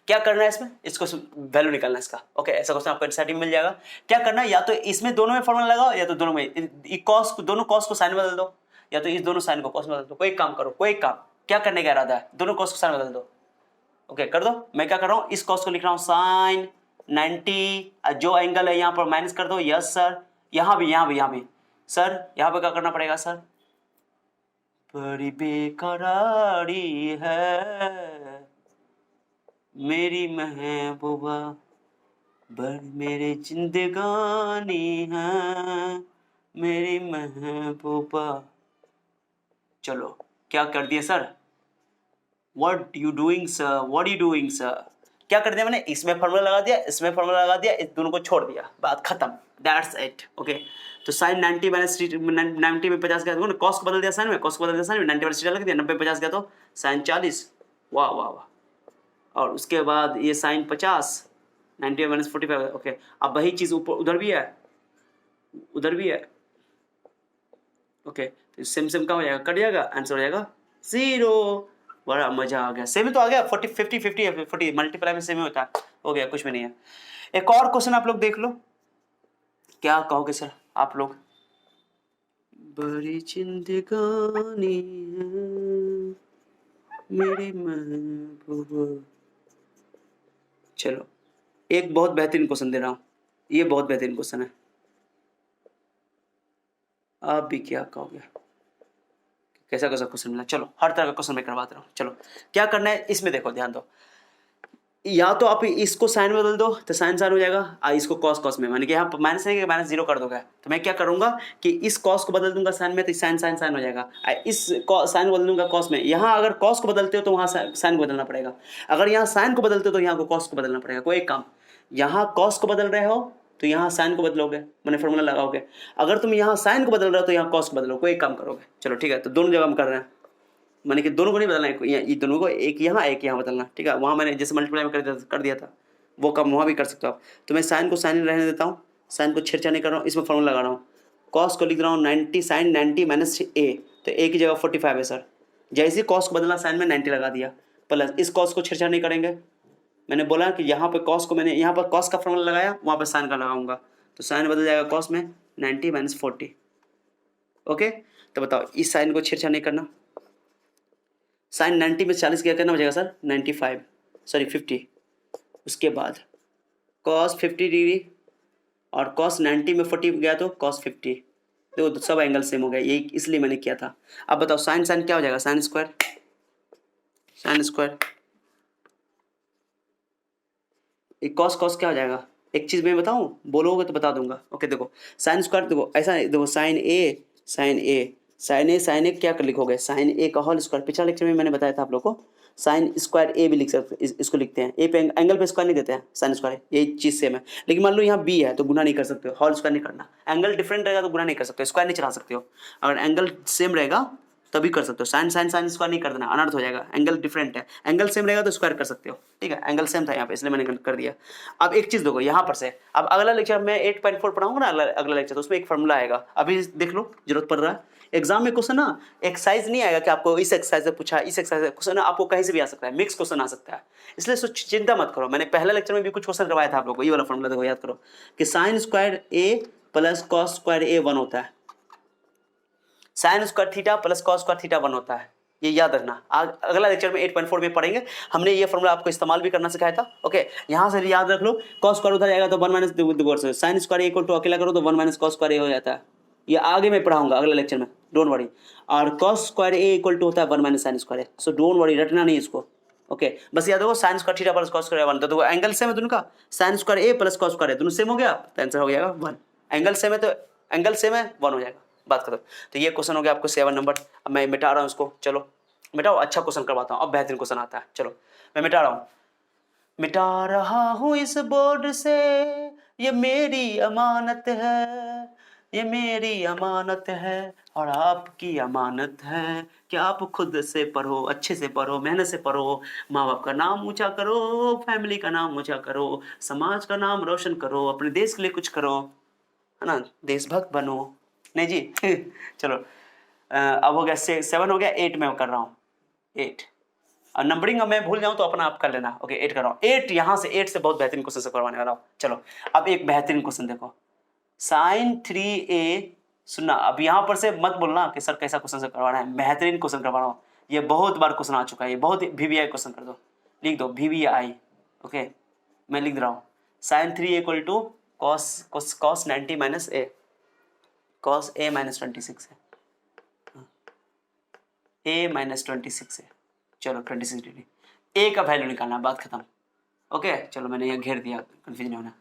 Speaker 1: क्या करना है इसमें, इसको वैल्यू निकालना है इसका, ओके। ऐसा क्वेश्चन आपको एनसीईआरटी में मिल जाएगा। क्या करना है, या तो इसमें दोनों में फॉर्मूला लगाओ, या तो दोनों में कॉस को, दोनों कॉस को साइन में बदल दो, या तो इस दोनों साइन को कॉस में बदल दो। कोई काम करो, कोई काम, क्या करने का इरादा है, दोनों कॉस को साइन में बदल दो, ओके कर दो। मैं क्या कर रहा हूँ, इस कॉस को लिख रहा हूँ साइन 90, जो एंगल है यहाँ पर माइनस कर दो, यस सर। यहाँ भी सर, यहाँ पे क्या करना पड़ेगा सर, बड़ी बेकरारी है मेरी महबूबा, बड़ी मेरी जिंदगानी है मेरी महबूबा। चलो क्या कर दिया sir, what you doing sir, क्या कर दिया मैंने, इसमें फॉर्मूला लगा दिया, इसमें फॉर्मूला लगा दिया, इस दोनों को छोड़ दिया, बात खत्म, दैट्स इट, ओके। तो साइन 90 माइनस 90 में 50 गया, कॉस को बदल दिया साइन में, कॉस को बदल दिया साइन में, 90 माइनस लग दिया, 90 50 गया तो साइन 40, वाह वाह वाह। और उसके बाद ये साइन 50, 90 माइनस 45, ओके। अब वही चीज़ ऊपर उधर भी है, उधर भी है, ओके। तो सेम सेम क्या हो जाएगा, कट जाएगा, आंसर हो जाएगा 0। बड़ा मजा आ गया, सेम ही तो आ गया, 40 50 50 40 मल्टीप्लाई में सेम ही होता है, हो गया, कुछ भी नहीं है। एक और क्वेश्चन आप लोग देख लो, क्या कहोगे सर आप लोग, बड़ी जिंदगानी है मेरी महबूबा। चलो एक बहुत बेहतरीन क्वेश्चन दे रहा हूं, ये बहुत बेहतरीन क्वेश्चन है, आप भी क्या कहोगे, कैसा कैसा क्वेश्चन मिला। चलो हर तरह का क्वेश्चन मैं करवाता हूँ। चलो क्या करना है, इसमें देखो ध्यान दो, या तो आप इसको साइन में बदल दो तो साइन साइन हो जाएगा, इसको कॉस कॉस में, माने कि यहाँ माइनस नहीं, माइनस 0 कर दोगे, तो मैं क्या करूंगा कि इस कॉस को बदल दूंगा साइन में, तो साइन साइन साइन हो जाएगा, इस साइन बदल दूंगा कॉस में। यहाँ अगर कॉस को बदलते हो तो वहाँ साइन को बदलना पड़ेगा, अगर यहाँ साइन को बदलते हो तो यहाँ को कॉस को बदलना पड़ेगा। कोई एक काम, यहाँ कॉस को बदल रहे हो तो यहाँ साइन को बदलोगे, मैंने फॉर्मूला लगाओगे, अगर तुम यहाँ साइन को बदल रहे हो तो यहाँ कॉस को बदलो, कोई एक काम करोगे। चलो ठीक है, तो दोनों जगह हम कर रहे हैं, मैंने कि दोनों को नहीं बदलना है, ये दोनों को एक यहाँ बदलना, ठीक है। वहाँ मैंने जैसे मल्टीप्लाई में कर दिया था, वो काम वहाँ भी कर सकते हो आप। तो मैं साइन को साइन रहने देता हूँ, साइन को छेड़छाड़ नहीं कर रहा हूँ, इसमें फॉर्मूला लगा रहा हूँ, कॉस को लिख रहा हूँ 90 साइन 90 माइनस ए, तो ए की जगह 45 है सर। जैसे ही कॉस को बदलना साइन में 90 लगा दिया, प्लस इस कॉस को छेड़छाड़ नहीं करेंगे, मैंने बोला कि यहाँ पे कॉस को, मैंने यहाँ पर कॉस का फॉर्मूला लगाया, वहाँ पर साइन का लगाऊंगा, तो साइन बदल जाएगा कॉस में 90 माइनस 40, ओके। तो बताओ इस साइन को छेड़छाड़ नहीं करना, साइन 90 में 40 क्या करना हो जाएगा सर 95, सॉरी 50, उसके बाद कॉस 50 डिग्री, और कॉस 90 में 40 गया तो कॉस 50, देखो तो सब एंगल सेम हो गया, यही इसलिए मैंने किया था। अब बताओ साइन साइन क्या हो जाएगा, साइन स्क्वायर, साइन स्क्वायर, एक कॉस कॉस क्या हो जाएगा, एक चीज़ मैं बताऊं, बोलोगे तो बता दूंगा, ओके। देखो साइन स्क्वायर, देखो ऐसा, देखो साइन ए साइन ए साइन ए साइन ए क्या कर लिखोगे, साइन ए का होल स्क्वायर, पिछला लेक्चर में मैंने बताया था आप लोग को, साइन स्क्वायर ए भी लिख सकते, इसको लिखते हैं, ए पे एंगल पे स्क्वायर नहीं देते हैं, साइन स्क्वायर, यही चीज़ सेम है। लेकिन मान लो यहाँ बी है तो गुना नहीं कर सकते हो, होल स्क्वायर नहीं करना, एंगल डिफरेंट रहेगा तो गुना नहीं कर सकते हो, स्क्वायर नहीं चला सकते हो, अगर एंगल सेम रहेगा तभी कर सकते हो, साइन साइन साइन स्क्वायर नहीं कर देना, अनर्थ हो जाएगा, एंगल डिफरेंट है, एंगल सेम रहेगा तो स्क्वायर कर सकते हो, ठीक है। एंगल सेम था यहाँ पे इसलिए मैंने कर दिया। अब एक चीज़ देखो यहाँ पर से, अब अगला लेक्चर मैं 8.4 पढ़ाऊंगा ना, अगला लेक्चर, तो उसमें एक फॉर्मूला आएगा, अभी देख लो जरूरत पड़ रहा है, एग्जाम में क्वेश्चन ना एक्सरसाइज नहीं आएगा कि आपको इस एक्सरसाइज से पूछा, इस एक्सरसाइज से क्वेश्चन आपको कहीं से भी आ सकता है, मिक्स क्वेश्चन आ सकता है, इसलिए चिंता मत करो। मैंने पहले लेक्चर में भी कुछ क्वेश्चन करवाया था आप लोगों को, ये वाला फॉर्मूला देखो, याद करो कि sign square A plus cos square ए 1 होता है, sign square theta plus cos square theta 1 होता है, ये याद रखना। अगला लेक्चर में 8.4 में पढ़ेंगे, हमने ये फॉर्मूला आपको इस्तेमाल भी करना सिखाया था, ओके। यहाँ से याद रख लो, कॉस स्क्वायर उधर जाएगा तो 1 minus sine square equal to अकेला करो तो 1 माइनस कॉस स्क्वायर ए हो जाता है, ये आगे मैं पढ़ाऊंगा अगले लेक्चर में, डोंट वरी। और cos square A equal to होता है 1 minus sine square A, so don't worry, रटना नहीं इसको, ओके। बस याद रखो sine square theta plus cos square 1, तो एंगल सेम है दोनों का, sine square A plus cos square A दोनों सेम हो गया, तो आंसर हो जाएगा 1, एंगल सेम है तो एंगल सेम है 1 हो जाएगा, बात खत्म। तो ये क्वेश्चन हो गया आपको 7 नंबर। अब मैं मिटा रहा हूँ इसको, चलो मिटाओ, अच्छा क्वेश्चन करवाता हूँ। अब बेहतरीन क्वेश्चन आता है, चलो मैं मिटा रहा हूँ। मिटा रहा हूँ इस बोर्ड से, ये मेरी अमानत है, ये मेरी अमानत है और आपकी अमानत है कि आप खुद से पढ़ो, अच्छे से पढ़ो, मेहनत से पढ़ो, माँ बाप का नाम ऊंचा करो, फैमिली का नाम ऊंचा करो, समाज का नाम रोशन करो, अपने देश के लिए कुछ करो, है ना, देशभक्त बनो। नहीं जी चलो अब हो गया 7 हो गया, 8 में कर रहा हूँ, 8 और नंबरिंग मैं भूल जाऊं तो अपना आप कर लेना। ओके 8 कर रहा हूँ, 8 यहाँ से 8 से बहुत बेहतरीन क्वेश्चन से करवाने वाला हूँ। चलो अब एक बेहतरीन क्वेश्चन देखो, साइन 3a, सुनना अब यहाँ पर से मत बोलना कि सर कैसा क्वेश्चन से करवाना है, बेहतरीन क्वेश्चन करवा रहा हूँ। ये बहुत बार क्वेश्चन आ चुका है, ये बहुत VBI क्वेश्चन कर दो, लिख दो VBI। ओके मैं लिख रहा हूँ, sine 3a equal to cos 90 minus A, cos a minus 26 है, a माइनस 26 है, चलो 26 डिग्री, ए का वैल्यू निकालना, बात खत्म। ओके चलो मैंने यहाँ घेर दिया, कंफ्यूज नहीं होना।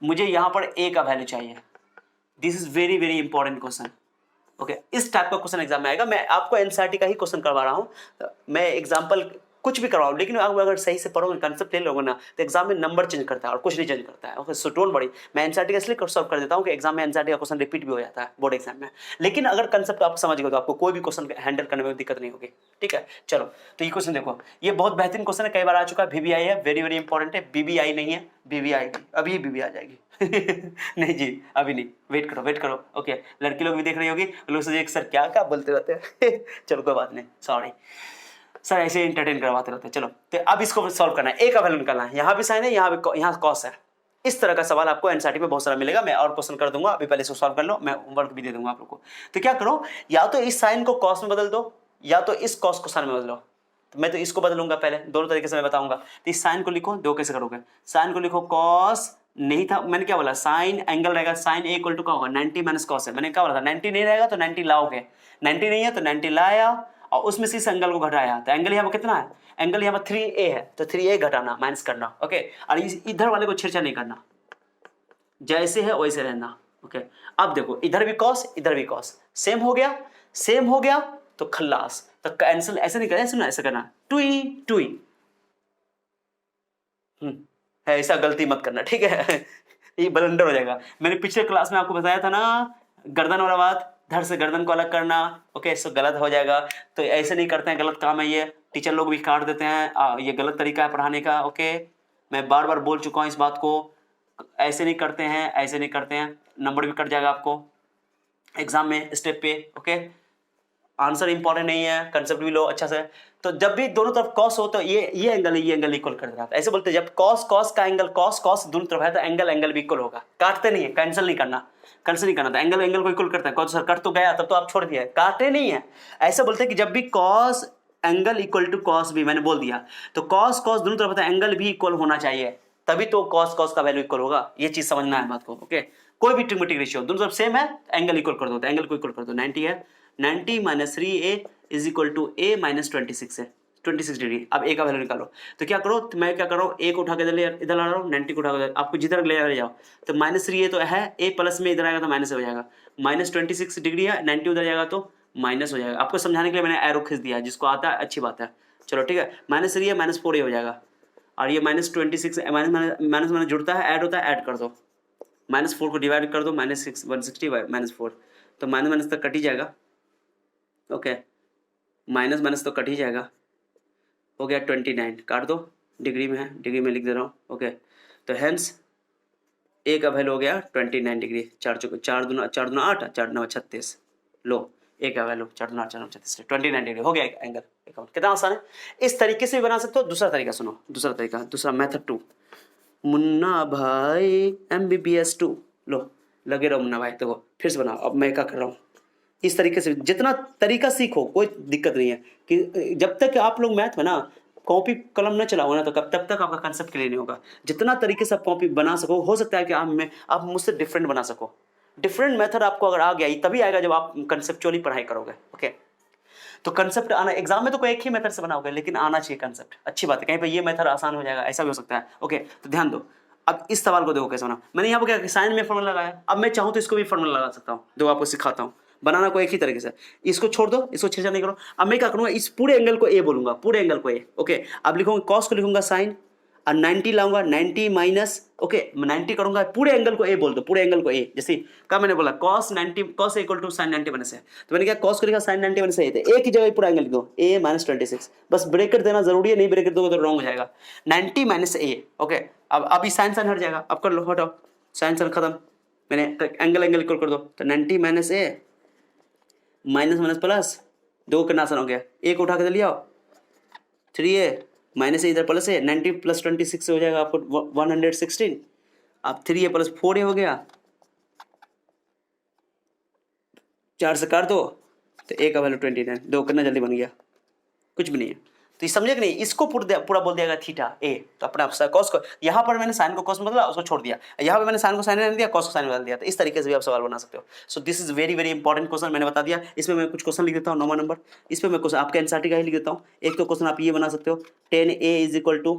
Speaker 1: मुझे यहाँ पर ए का वैल्यू चाहिए, this is very very important question. Okay इस टाइप का क्वेश्चन एग्जाम में आएगा, मैं आपको एनसीईआरटी का ही क्वेश्चन करवा रहा हूँ, मैं एग्जाम्पल कुछ भी करवाऊँ, लेकिन आप अगर सही से पढ़ोगे, कंसेप्ट ले लोगे ना, तो एग्जाम में नंबर चेंज करता है और कुछ नहीं चेंज करता है। ओके सो डोंट वरी, मैं एनसीईआरटी का इसलिए सॉल्व कर देता हूँ कि एग्जाम में एनसीईआरटी का क्वेश्चन रिपीट भी हो जाता है बोर्ड एग्जाम में, लेकिन अगर कंसेप्ट आप समझ गए तो आपको कोई भी क्वेश्चन हैंडल करने में दिक्कत नहीं होगी। ठीक है चलो, तो ये क्वेश्चन देखो, ये बहुत बेहतरीन क्वेश्चन है, कई बार आ चुका है, VBI है, वेरी वेरी इंपॉर्टेंट है, BBI नहीं है, BBI, अभी BBI आ जाएगी नहीं जी अभी नहीं, वेट करो वेट करो। ओके लड़की लोग भी देख रही होगी, लोग सोचे सर क्या क्या बोलते रहते हैं चलो कोई बात नहीं, सॉरी सर ऐसे एंटरटेन करवाते रहते हैं। चलो तो अब इसको सॉल्व करना है, ए का वैल्यू निकालना है, यहाँ भी साइन है, यहाँ कॉस है। इस तरह का सवाल आपको एनसीईआरटी में बहुत सारा मिलेगा, मैं और क्वेश्चन कर दूंगा, अभी पहले इसको सॉल्व कर लो, मैं होमवर्क भी दे दूंगा आप लोग को। तो क्या करो, या तो इस साइन को कॉस में बदल दो, या तो इस कॉस को साइन में बदलो। तो मैं तो इसको बदलूंगा पहले, दोनों तरीके से मैं बताऊंगा। तो इस साइन को लिखो, दो कैसे करोगे, साइन को लिखो कॉस, नहीं था मैंने क्या बोला, साइन एंगल रहेगा, साइन ए इक्वल टू क्या होगा 90 माइनस कॉस है, मैंने क्या बोला था 90 नहीं रहेगा तो 90 लाओगे, 90 नहीं है तो 90 लाया और उसमें से इस एंगल को घटाया, तो एंगल यहाँ पर कितना है, एंगल यहाँ पर 3a है, तो 3a घटाना माइनस करना। ओके और इधर वाले को छेड़छाड़ नहीं करना, जैसे है वैसे रहना। ओके अब देखो इधर भी कॉस इधर भी कॉस, सेम हो गया, सेम हो गया तो खल्लास, तो कैंसिल ऐसे नहीं करना, सुना ऐसे करना, टुई टुई। ऐसा गलती मत करना, ठीक है ये ब्लंडर हो जाएगा। मैंने पिछले क्लास में आपको बताया था ना, गर्दन वाला बात, धड़ से गर्दन को अलग करना। ओके इससे गलत हो जाएगा, तो ऐसे नहीं करते हैं, गलत काम है ये, टीचर लोग भी काट देते हैं, ये गलत तरीका है पढ़ाने का। ओके मैं बार बार बोल चुका हूँ इस बात को, ऐसे नहीं करते हैं, ऐसे नहीं करते हैं, नंबर भी कट जाएगा आपको एग्जाम में स्टेप पे। ओके आंसर इंपॉर्टेंट नहीं है, कंसेप्ट भी लो अच्छा से। तो जब भी दोनों तरफ कॉस हो तो ये एंगल है, ये एंगल इक्वल कर देता है, ऐसे बोलते हैं जब कॉस कॉस का एंगल कॉस कॉस दोनों तरफ है तो एंगल एंगल भी इक्वल होगा। काटते नहीं है, कैंसिल नहीं करना, कैंसिल नहीं करना, तो एंगल एंगल को इक्वल करता है। सर कट तो गया, तब तो आप छोड़ दिया, काटे नहीं है। ऐसे बोलते हैं कि जब भी cos angle equal to cos भी, मैंने बोल दिया, तो कॉस कॉस दोनों तरफ है, एंगल भी इक्वल होना चाहिए, तभी तो कॉस कॉस का वैल्यू इक्वल होगा। ये चीज समझना है बात को। ओके कोई भी ट्रिग्मेटिक रेशियो दोनों तरफ सेम है, एंगल इक्वल कर दो, तो एंगल को इक्वल कर दो, 90 है, 90 minus 3a is equal to a minus 26 है, 26 डिग्री। अब a का वैल्यू निकालो, तो क्या करो, तो मैं क्या कर रहा हूँ, a को उठा के इधर ला रहा हूँ, 90 को उठा के आपको जिधर ले जाओ, तो माइनस 3a तो है, a प्लस में इधर आएगा तो माइनस हो जाएगा, माइनस 26 डिग्री है, 90 उधर जाएगा तो माइनस हो जाएगा। आपको समझाने के लिए मैंने एरो खींच दिया, जिसको आता है अच्छी बात है। चलो ठीक है, माइनस 3 है माइनस 4 हो जाएगा, और ये माइनस 26 माइनस माइनस जुड़ता है, ऐड होता है, ऐड कर दो, माइनस 4 को डिवाइड कर दो, माइनस 160 माइनस 4, तो माइनस माइनस तक कट ही जाएगा। ओके माइनस माइनस तो कट ही जाएगा, हो गया 29, काट दो, डिग्री में है, डिग्री में लिख दे रहा हूँ। ओके तो हेंस ए का वैल्यू हो गया 29 डिग्री, 4 दूना 8, 4 9 36, लो ए का वैल्यू 4 दूना 8 4 9 36, 29 डिग्री हो गया एंगल। कितना आसान है, इस तरीके से भी बना सकते हो। दूसरा तरीका सुनो, दूसरा तरीका, दूसरा मेथड 2, मुन्ना भाई MBBS 2, लो लगे रहो मुन्ना भाई। देखो फिर से बनाओ, अब मैं क्या कर रहा हूँ, इस तरीके से जितना तरीका सीखो कोई दिक्कत नहीं है, कि जब तक आप लोग मैथ में ना कॉपी कलम न चलाओ ना, तो तब तक आपका कंसेप्ट क्लियर नहीं होगा। जितना तरीके से आप कॉपी बना सको, हो सकता है कि आप मुझसे डिफरेंट बना सको। डिफरेंट मेथड आपको अगर आ गया, तभी आएगा जब आप कंसेप्चुअली पढ़ाई करोगे। ओके तो कंसेप्ट आना, एग्जाम में तो कोई एक ही मेथड से बनाओगे, लेकिन आना चाहिए कंसेप्ट, अच्छी बात है। कहीं पे ये मेथड आसान हो जाएगा, ऐसा भी हो सकता है। ओके तो ध्यान दो, अब इस सवाल को देखो कैसे बना। मैंने यहाँ पर क्या साइन में फॉर्मूला लगाया, अब मैं चाहूँ तो इसको भी फॉर्मूला लगा सकता हूँ, देखो आपको सिखाता हूँ। बनाना को एक ही तरीके से, इसको छोड़ दो, इसको छेड़छाड़ नहीं करो। अब मैं क्या करूंगा, इस पूरे एंगल को ए बोलूंगा, पूरे एंगल को ए। ओके, अब लिखूंगा कॉस को लिखूंगा साइन, और 90 लाऊंगा, 90 माइनस, ओके 90 करूंगा, पूरे एंगल को ए बोल दो, पूरे एंगल को ए। जैसे क्या मैंने बोला, cos 90 cos equal to sin 90 minus है, तो मैंने क्या cos को लिखा sin 90 माइनस ए, तो ए की जगह पूरा एंगल लिख दो a माइनस 26, बस ब्रैकेट देना जरूरी है, नहीं ब्रैकेट दोगे तो रॉन्ग हो जाएगा। 90 माइनस ए, ओके। अब अभी साइन साइन हट जाएगा, अब कर लो, हटाओ साइन साइन खत्म, मैंने एंगल एंगल इक्वल कर दो, तो 90 minus A minus minus plus, दो करना आसान हो गया, ए को उठा के ले आओ, 3a माइनस इधर प्लस है, 90 प्लस 26 से हो जाएगा आपको 116, अब 3a प्लस 4a हो गया, 4 से काट दो तो a का वैल्यू 29, दो करना जल्दी बन गया, कुछ भी नहीं है। तो ये समझे कि नहीं, इसको पूरा बोल दिया थीटा ए, तो अपना कॉस को यहाँ पर मैंने साइन को कॉस में बदला, उसको छोड़ दिया, यहाँ पे मैंने साइन को साइन में दिया, कॉस को साइन में बदल दिया, तो इस तरीके से भी आप सवाल बना सकते हो। So this is very very important question, मैंने बता दिया। इसमें मैं कुछ क्वेश्चन लिख देता हूँ, 9वां नंबर, इस पर मैं क्वेश्चन आपके एनसीईआरटी का ही लिख देता हूँ। एक तो क्वेश्चन आप ये बना सकते हो, 10a is equal to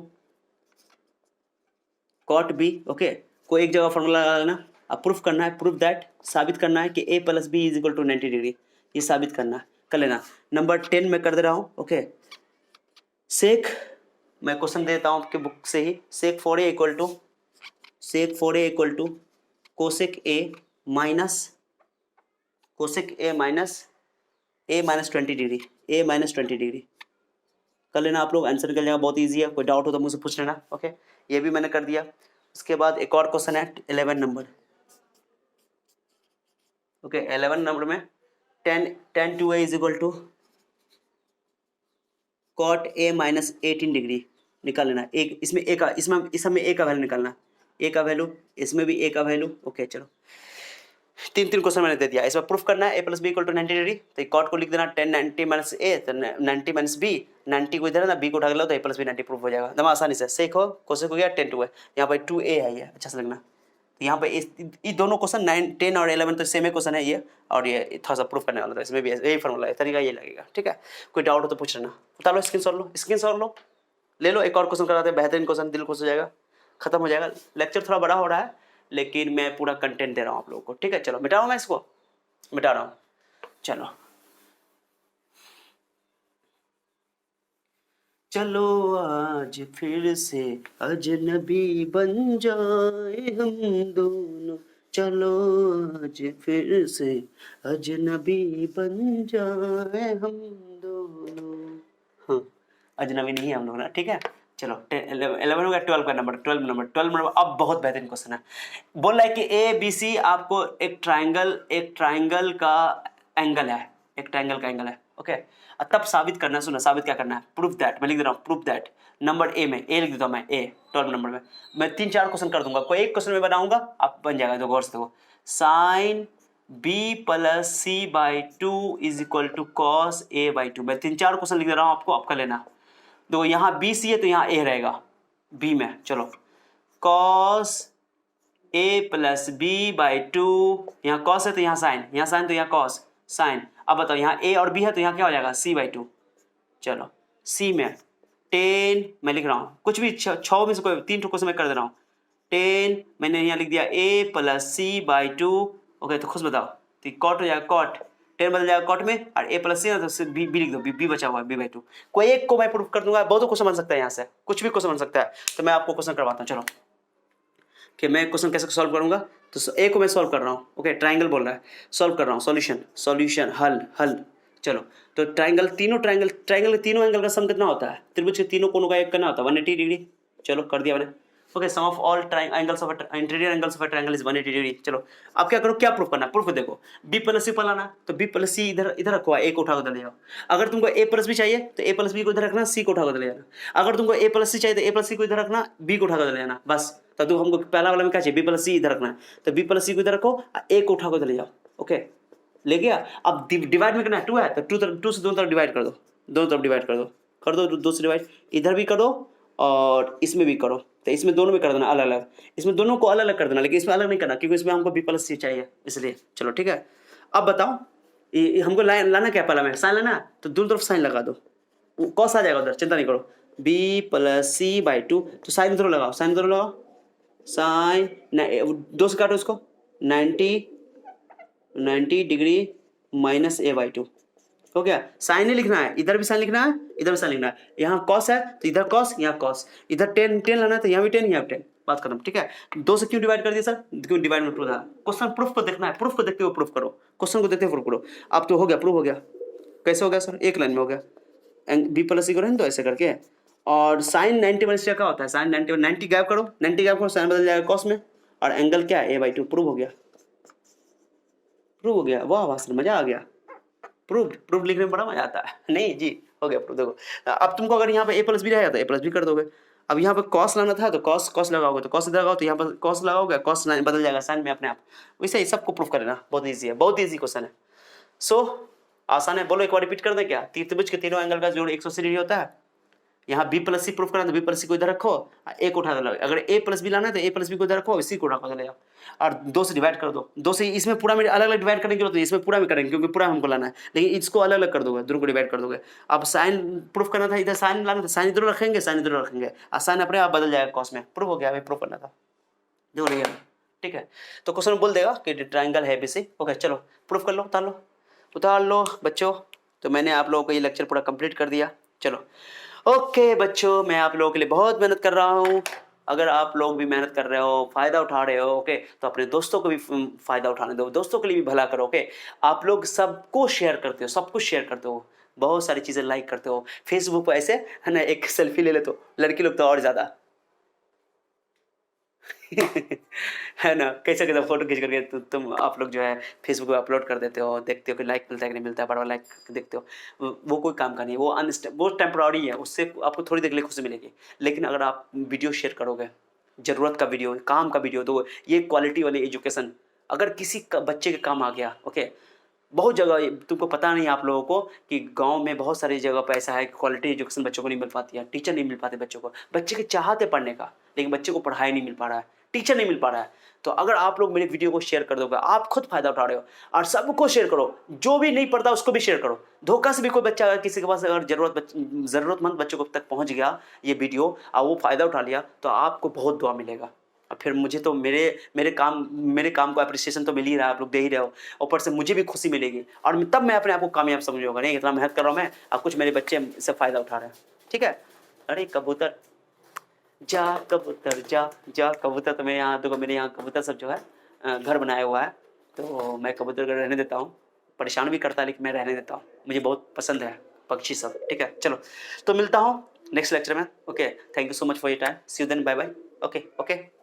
Speaker 1: cot B, okay, कोई एक जगह फॉर्मूला लगा लेना, अब प्रूफ करना है, प्रूफ दैट, साबित करना है कि a plus B is equal to 90 degree, ये साबित करना है, कर लेना। नंबर 10 में कर दे रहा हूँ, ओके, सेक, मैं क्वेश्चन देता हूँ आपके बुक से ही, sec 4a equal to cosec A minus A minus 20 degree, A minus 20 degree कर लेना आप लोग, आंसर निकल जाएगा, बहुत इजी है, कोई डाउट हो तो मुझसे पूछ लेना, ओके। ये भी मैंने कर दिया। उसके बाद एक और क्वेश्चन है 11 नंबर, ओके, 11 नंबर में tan 2a is equal to cot A minus 18 degree निकाल लेना। एक इसमें ए का, इसमें ए का वैल्यू निकालना, ए का वैल्यू, इसमें भी ए का वैल्यू, ओके। चलो तीन क्वेश्चन मैंने दे दिया, इसमें प्रूफ करना है a plus B equal to 90 degree, तो कॉट को लिख देना 10 90 माइनस ए, तो 90 माइनस बी, 90 को इधर है ना, बी को उठा के लो तो a प्लस बी 90 प्रूफ हो जाएगा, एकदम आसानी से। सेक हो, कोसेक हो गया, 10 2 है, यहाँ पर 2a है, ये अच्छा से लगना। तो यहाँ पे ये दोनों क्वेश्चन 9 10 और 11 तो सेम ही क्वेश्चन है ये, और ये थोड़ा सा प्रूफ करने वाला था, इसमें भी यही फॉर्मूला है, तरीका ये लगेगा, ठीक है। कोई डाउट हो तो पूछ लेना, बता लो, स्क्रीन लो, ले लो, एक और क्वेश्चन कराते हैं, बेहतरीन क्वेश्चन, दिल खुश हो जाएगा, खत्म हो जाएगा। लेक्चर थोड़ा बड़ा हो रहा है, लेकिन मैं पूरा कंटेंट दे रहा हूँ आप लोगों को, ठीक है। चलो मिटा रहा हूँ, मैं इसको मिटा रहा हूँ, चलो चलो आज फिर से अजनबी बन जाए हम दोनों, चलो आज फिर से अजनबी बन जाए हम दोनों। हाँ, अजनबी नहीं है हम लोग ना, ठीक है। चलो 11 हो गया, 12 नंबर। अब बहुत बेहतरीन क्वेश्चन है, बोल रहा है कि ए बी सी आपको एक ट्राइंगल का एंगल है, ओके। तब साबित करना है, सुना साबित क्या करना है, प्रूफ दैट, मैं लिख दे रहा हूँ, प्रूफ दैट नंबर ए में, ए लिख देता हूँ मैं, ए 12 नंबर में मैं 3-4 क्वेश्चन कर दूंगा, कोई एक क्वेश्चन में बनाऊंगा, आप बन जाएगा, गौर से देखो, sine B plus C by 2 is equal to cos A by 2, मैं 3-4 क्वेश्चन लिख दे रहा हूँ आपको, आपका लेना। तो यहाँ बी सी है तो यहाँ ए रहेगा बी में, चलो cos A plus B by 2, यहाँ कॉस है तो यहाँ साइन तो यहाँ कॉस साइन। अब बताओ यहाँ ए और बी है तो यहाँ क्या हो जाएगा, सी बाई 2। चलो सी में 10 मैं लिख रहा हूँ, कुछ भी 6 में से कोई 3 क्वेश्चन मैं कर दे रहा हूँ, 10 मैंने यहाँ लिख दिया ए प्लस सी बाई 2, ओके। तो खुद बताओ, तो कॉट हो जाएगा, कॉट 10 बदल जाएगा कॉट में, और ए प्लस सी है तो बी लिख दो, बी बचा हुआ है बी बाई 2। कोई एक को मैं प्रूफ कर दूंगा, बहुत क्वेश्चन बन सकता है, यहाँ से कुछ भी क्वेश्चन बन सकता है, तो मैं आपको क्वेश्चन करवाता हूँ। चलो कि मैं क्वेश्चन कैसे सॉल्व करूंगा, तो ए को मैं सॉल्व कर रहा हूँ, ओके, ट्राइंगल बोल रहा है, सॉल्व कर रहा हूँ, सॉल्यूशन हल। चलो तो ट्राइंगल के तीनों एंगल का सम कितना होता है, त्रिभुज के तीनों कोनों का एक करना होता है 180 डिग्री। चलो कर दिया मैंने, okay. Sum of all angles of interior angles of a triangle is 180 degree. चलो अब क्या करो, क्या प्रूफ करना, प्रूफ देखो, बी प्लस सी लाना, तो बी प्लस सी इधर रखो, ए को उठा कर ले जाओ। अगर तुमको ए प्लस बी चाहिए तो ए प्लस बी को इधर रखना, सी को उठा कर ले जाना। अगर तुमको ए प्लस सी चाहिए तो ए प्लस सी को इधर रखना, बी को उठा कर ले जाना, बस। तो हमको पहला वाला में क्या चाहिए, बी प्लस सी इधर रखना है, तो बी प्लस सी को इधर रखो, ए को उठा कर ले जाओ, ओके, ले गया। अब डिवाइड में करना है, 2 है तो 2 से दोनों तरफ डिवाइड कर दो, कर दो 2 से डिवाइड, इधर भी करो और इसमें भी करो, तो इसमें दोनों में कर देना अलग अलग, इसमें दोनों को अलग अलग कर देना, लेकिन इसमें अलग नहीं करना क्योंकि इसमें हमको बी प्लस सी चाहिए इसलिए। चलो ठीक है, अब बताओ हमको लाना क्या, पहला में साइन लाना, तो दोनों तरफ साइन लगा दो, कॉस आ जाएगा उधर, चिंता नहीं करो, बी प्लस सी बाई 2, तो साइन उधर लगाओ, साइन 2 से काटो इसको, 90 degree minus A by two. हो गया। साइन ही लिखना है, इधर भी साइन लिखना है, इधर भी साइन लिखना है। यहाँ कॉस है तो इधर कॉस, यहाँ कॉस, इधर टेन टेन लाना है तो यहाँ भी टेन, यहाँ भी टेन। बात खत्म। ठीक है, दो से क्यों डिवाइड कर दिया सर? क्यों डिवाइड में प्रूफ था। क्वेश्चन प्रूफ को देखना है, प्रूफ को देखते हुए प्रूफ करो, क्वेश्चन को देखते हुए प्रूफ करो। अब तो हो गया, प्रूफ हो गया। कैसे हो गया सर? एक लाइन में हो गया। बी प्लस सी को रहने दो ऐसे करके। और साइन 90 माइनस क्या होता है? साइन 90, 90 गैप करो, 90 गैप करो, साइन बदल जाएगा कॉस में। और एंगल क्या है? ए बाई टू। प्रूव हो गया, प्रूव हो गया। वाह वाह सर, मजा आ गया। प्रूफ, प्रूफ लिखने में बड़ा मजा आता है। नहीं जी, हो गया प्रूफ। देखो अब तुमको अगर यहाँ पे ए प्लस बी रहेगा तो ए प्लस बी कर दोगे। अब यहाँ पे कॉस लाना था तो कॉस, कॉस लगाओगे तो कॉस इधर लगाओ, तो यहाँ पर कॉस लगाओगे, कॉस बदल जाएगा साइन में अपने आप। वैसे ही सबको प्रूफ करना बहुत ईजी है, बहुत ईजी क्वेश्चन है। सो आसान है। बोलो एक बार रिपीट कर दें क्या? त्रिभुज के तीनों एंगल का जोड़ 180 डिग्री होता है। यहाँ बी प्लस सी प्रूफ करना तो बी प्लस सी को इधर रखो, ए को उठा दो। अगर ए प्लस बी लाना है तो ए प्लस बी को इधर रखो, इसी को उठा कर चले जाओ। और दो से डिवाइड कर दो, दो से इसमें पूरा में अलग अलग डिवाइड करने की जरूरत है, इसमें पूरा में करेंगे क्योंकि पूरा हमको लाना है, लेकिन इसको अलग अलग कर दोगे, दोनों को डिवाइड कर दोगे। अब साइन प्रूफ करना था, इधर साइन लाना था, साइन इधर रखेंगे, साइन इधर रखेंगे, और साइन अपने आप बदल जाएगा कॉस में। प्रूफ हो गया, प्रूफ करना था, जो नहीं है। ठीक है, तो क्वेश्चन बोल देगा कि ट्राइंगल है बीसी। ओके चलो प्रूफ कर लो, उतार लो बच्चों। तो मैंने आप लोगों को ये लेक्चर पूरा कंप्लीट कर दिया। चलो ओके बच्चों, मैं आप लोगों के लिए बहुत मेहनत कर रहा हूँ। अगर आप लोग भी मेहनत कर रहे हो, फायदा उठा रहे हो, ओके, तो अपने दोस्तों को भी फायदा उठाने दो, दोस्तों के लिए भी भला करो। ओके, आप लोग सबको शेयर करते हो, सब कुछ शेयर करते हो, बहुत सारी चीजें लाइक करते हो फेसबुक पर ऐसे, है ना। एक सेल्फी ले लेते हो, लड़की लोग तो और ज्यादा है ना, कैसे कैसे फोटो खींच करके तुम आप लोग जो है फेसबुक पे अपलोड कर देते हो, देखते हो कि लाइक मिलता है कि नहीं मिलता है, बड़ा लाइक देखते हो। वो कोई काम का नहीं है, वो टेम्पररी है, उससे आपको थोड़ी देर के लिए खुशी मिलेगी। लेकिन अगर आप वीडियो शेयर करोगे, ज़रूरत का वीडियो, काम का वीडियो, तो ये क्वालिटी वाली एजुकेशन अगर किसी बच्चे के काम आ गया, ओके। बहुत जगह तुमको पता नहीं आप लोगों को कि गांव में बहुत सारी जगह पर ऐसा है कि क्वालिटी एजुकेशन बच्चों को नहीं मिल पाती है, टीचर नहीं मिल पाते बच्चों को। बच्चे के चाहते पढ़ने का, लेकिन बच्चे को पढ़ाई नहीं मिल पा रहा है, टीचर नहीं मिल पा रहा है। तो अगर आप लोग मेरे वीडियो को शेयर कर दोगे, आप खुद फायदा उठा रहे हो। और सबको शेयर करो, जो भी नहीं पढ़ता उसको भी शेयर करो। धोखा से भी कोई बच्चा अगर किसी के पास अगर ज़रूरतमंद बच्चों को तक पहुंच गया ये वीडियो और वो फायदा उठा लिया, तो आपको बहुत दुआ मिलेगा। और फिर मुझे तो मेरे काम को अप्रिसिएशन तो मिल ही रहा है, आप लोग दे ही रहे हो, ऊपर से मुझे भी खुशी मिलेगी। और तब मैं अपने आप को कामयाब समझूंगा, नहीं इतना मेहनत कर रहा हूँ मैं, और कुछ मेरे बच्चे इससे फ़ायदा उठा रहे हैं। ठीक है। अरे कबूतर जा, कबूतर जा जा, कबूतर। तो मेरे यहाँ कबूतर सब जो है घर बनाया हुआ है, तो मैं कबूतर घर रहने देता हूँ। परेशान भी करता है लेकिन मैं रहने देता हूँ, मुझे बहुत पसंद है पक्षी सब। ठीक है, चलो तो मिलता हूँ नेक्स्ट लेक्चर में। Okay, thank you so much for your time, see you then, bye bye. Okay okay.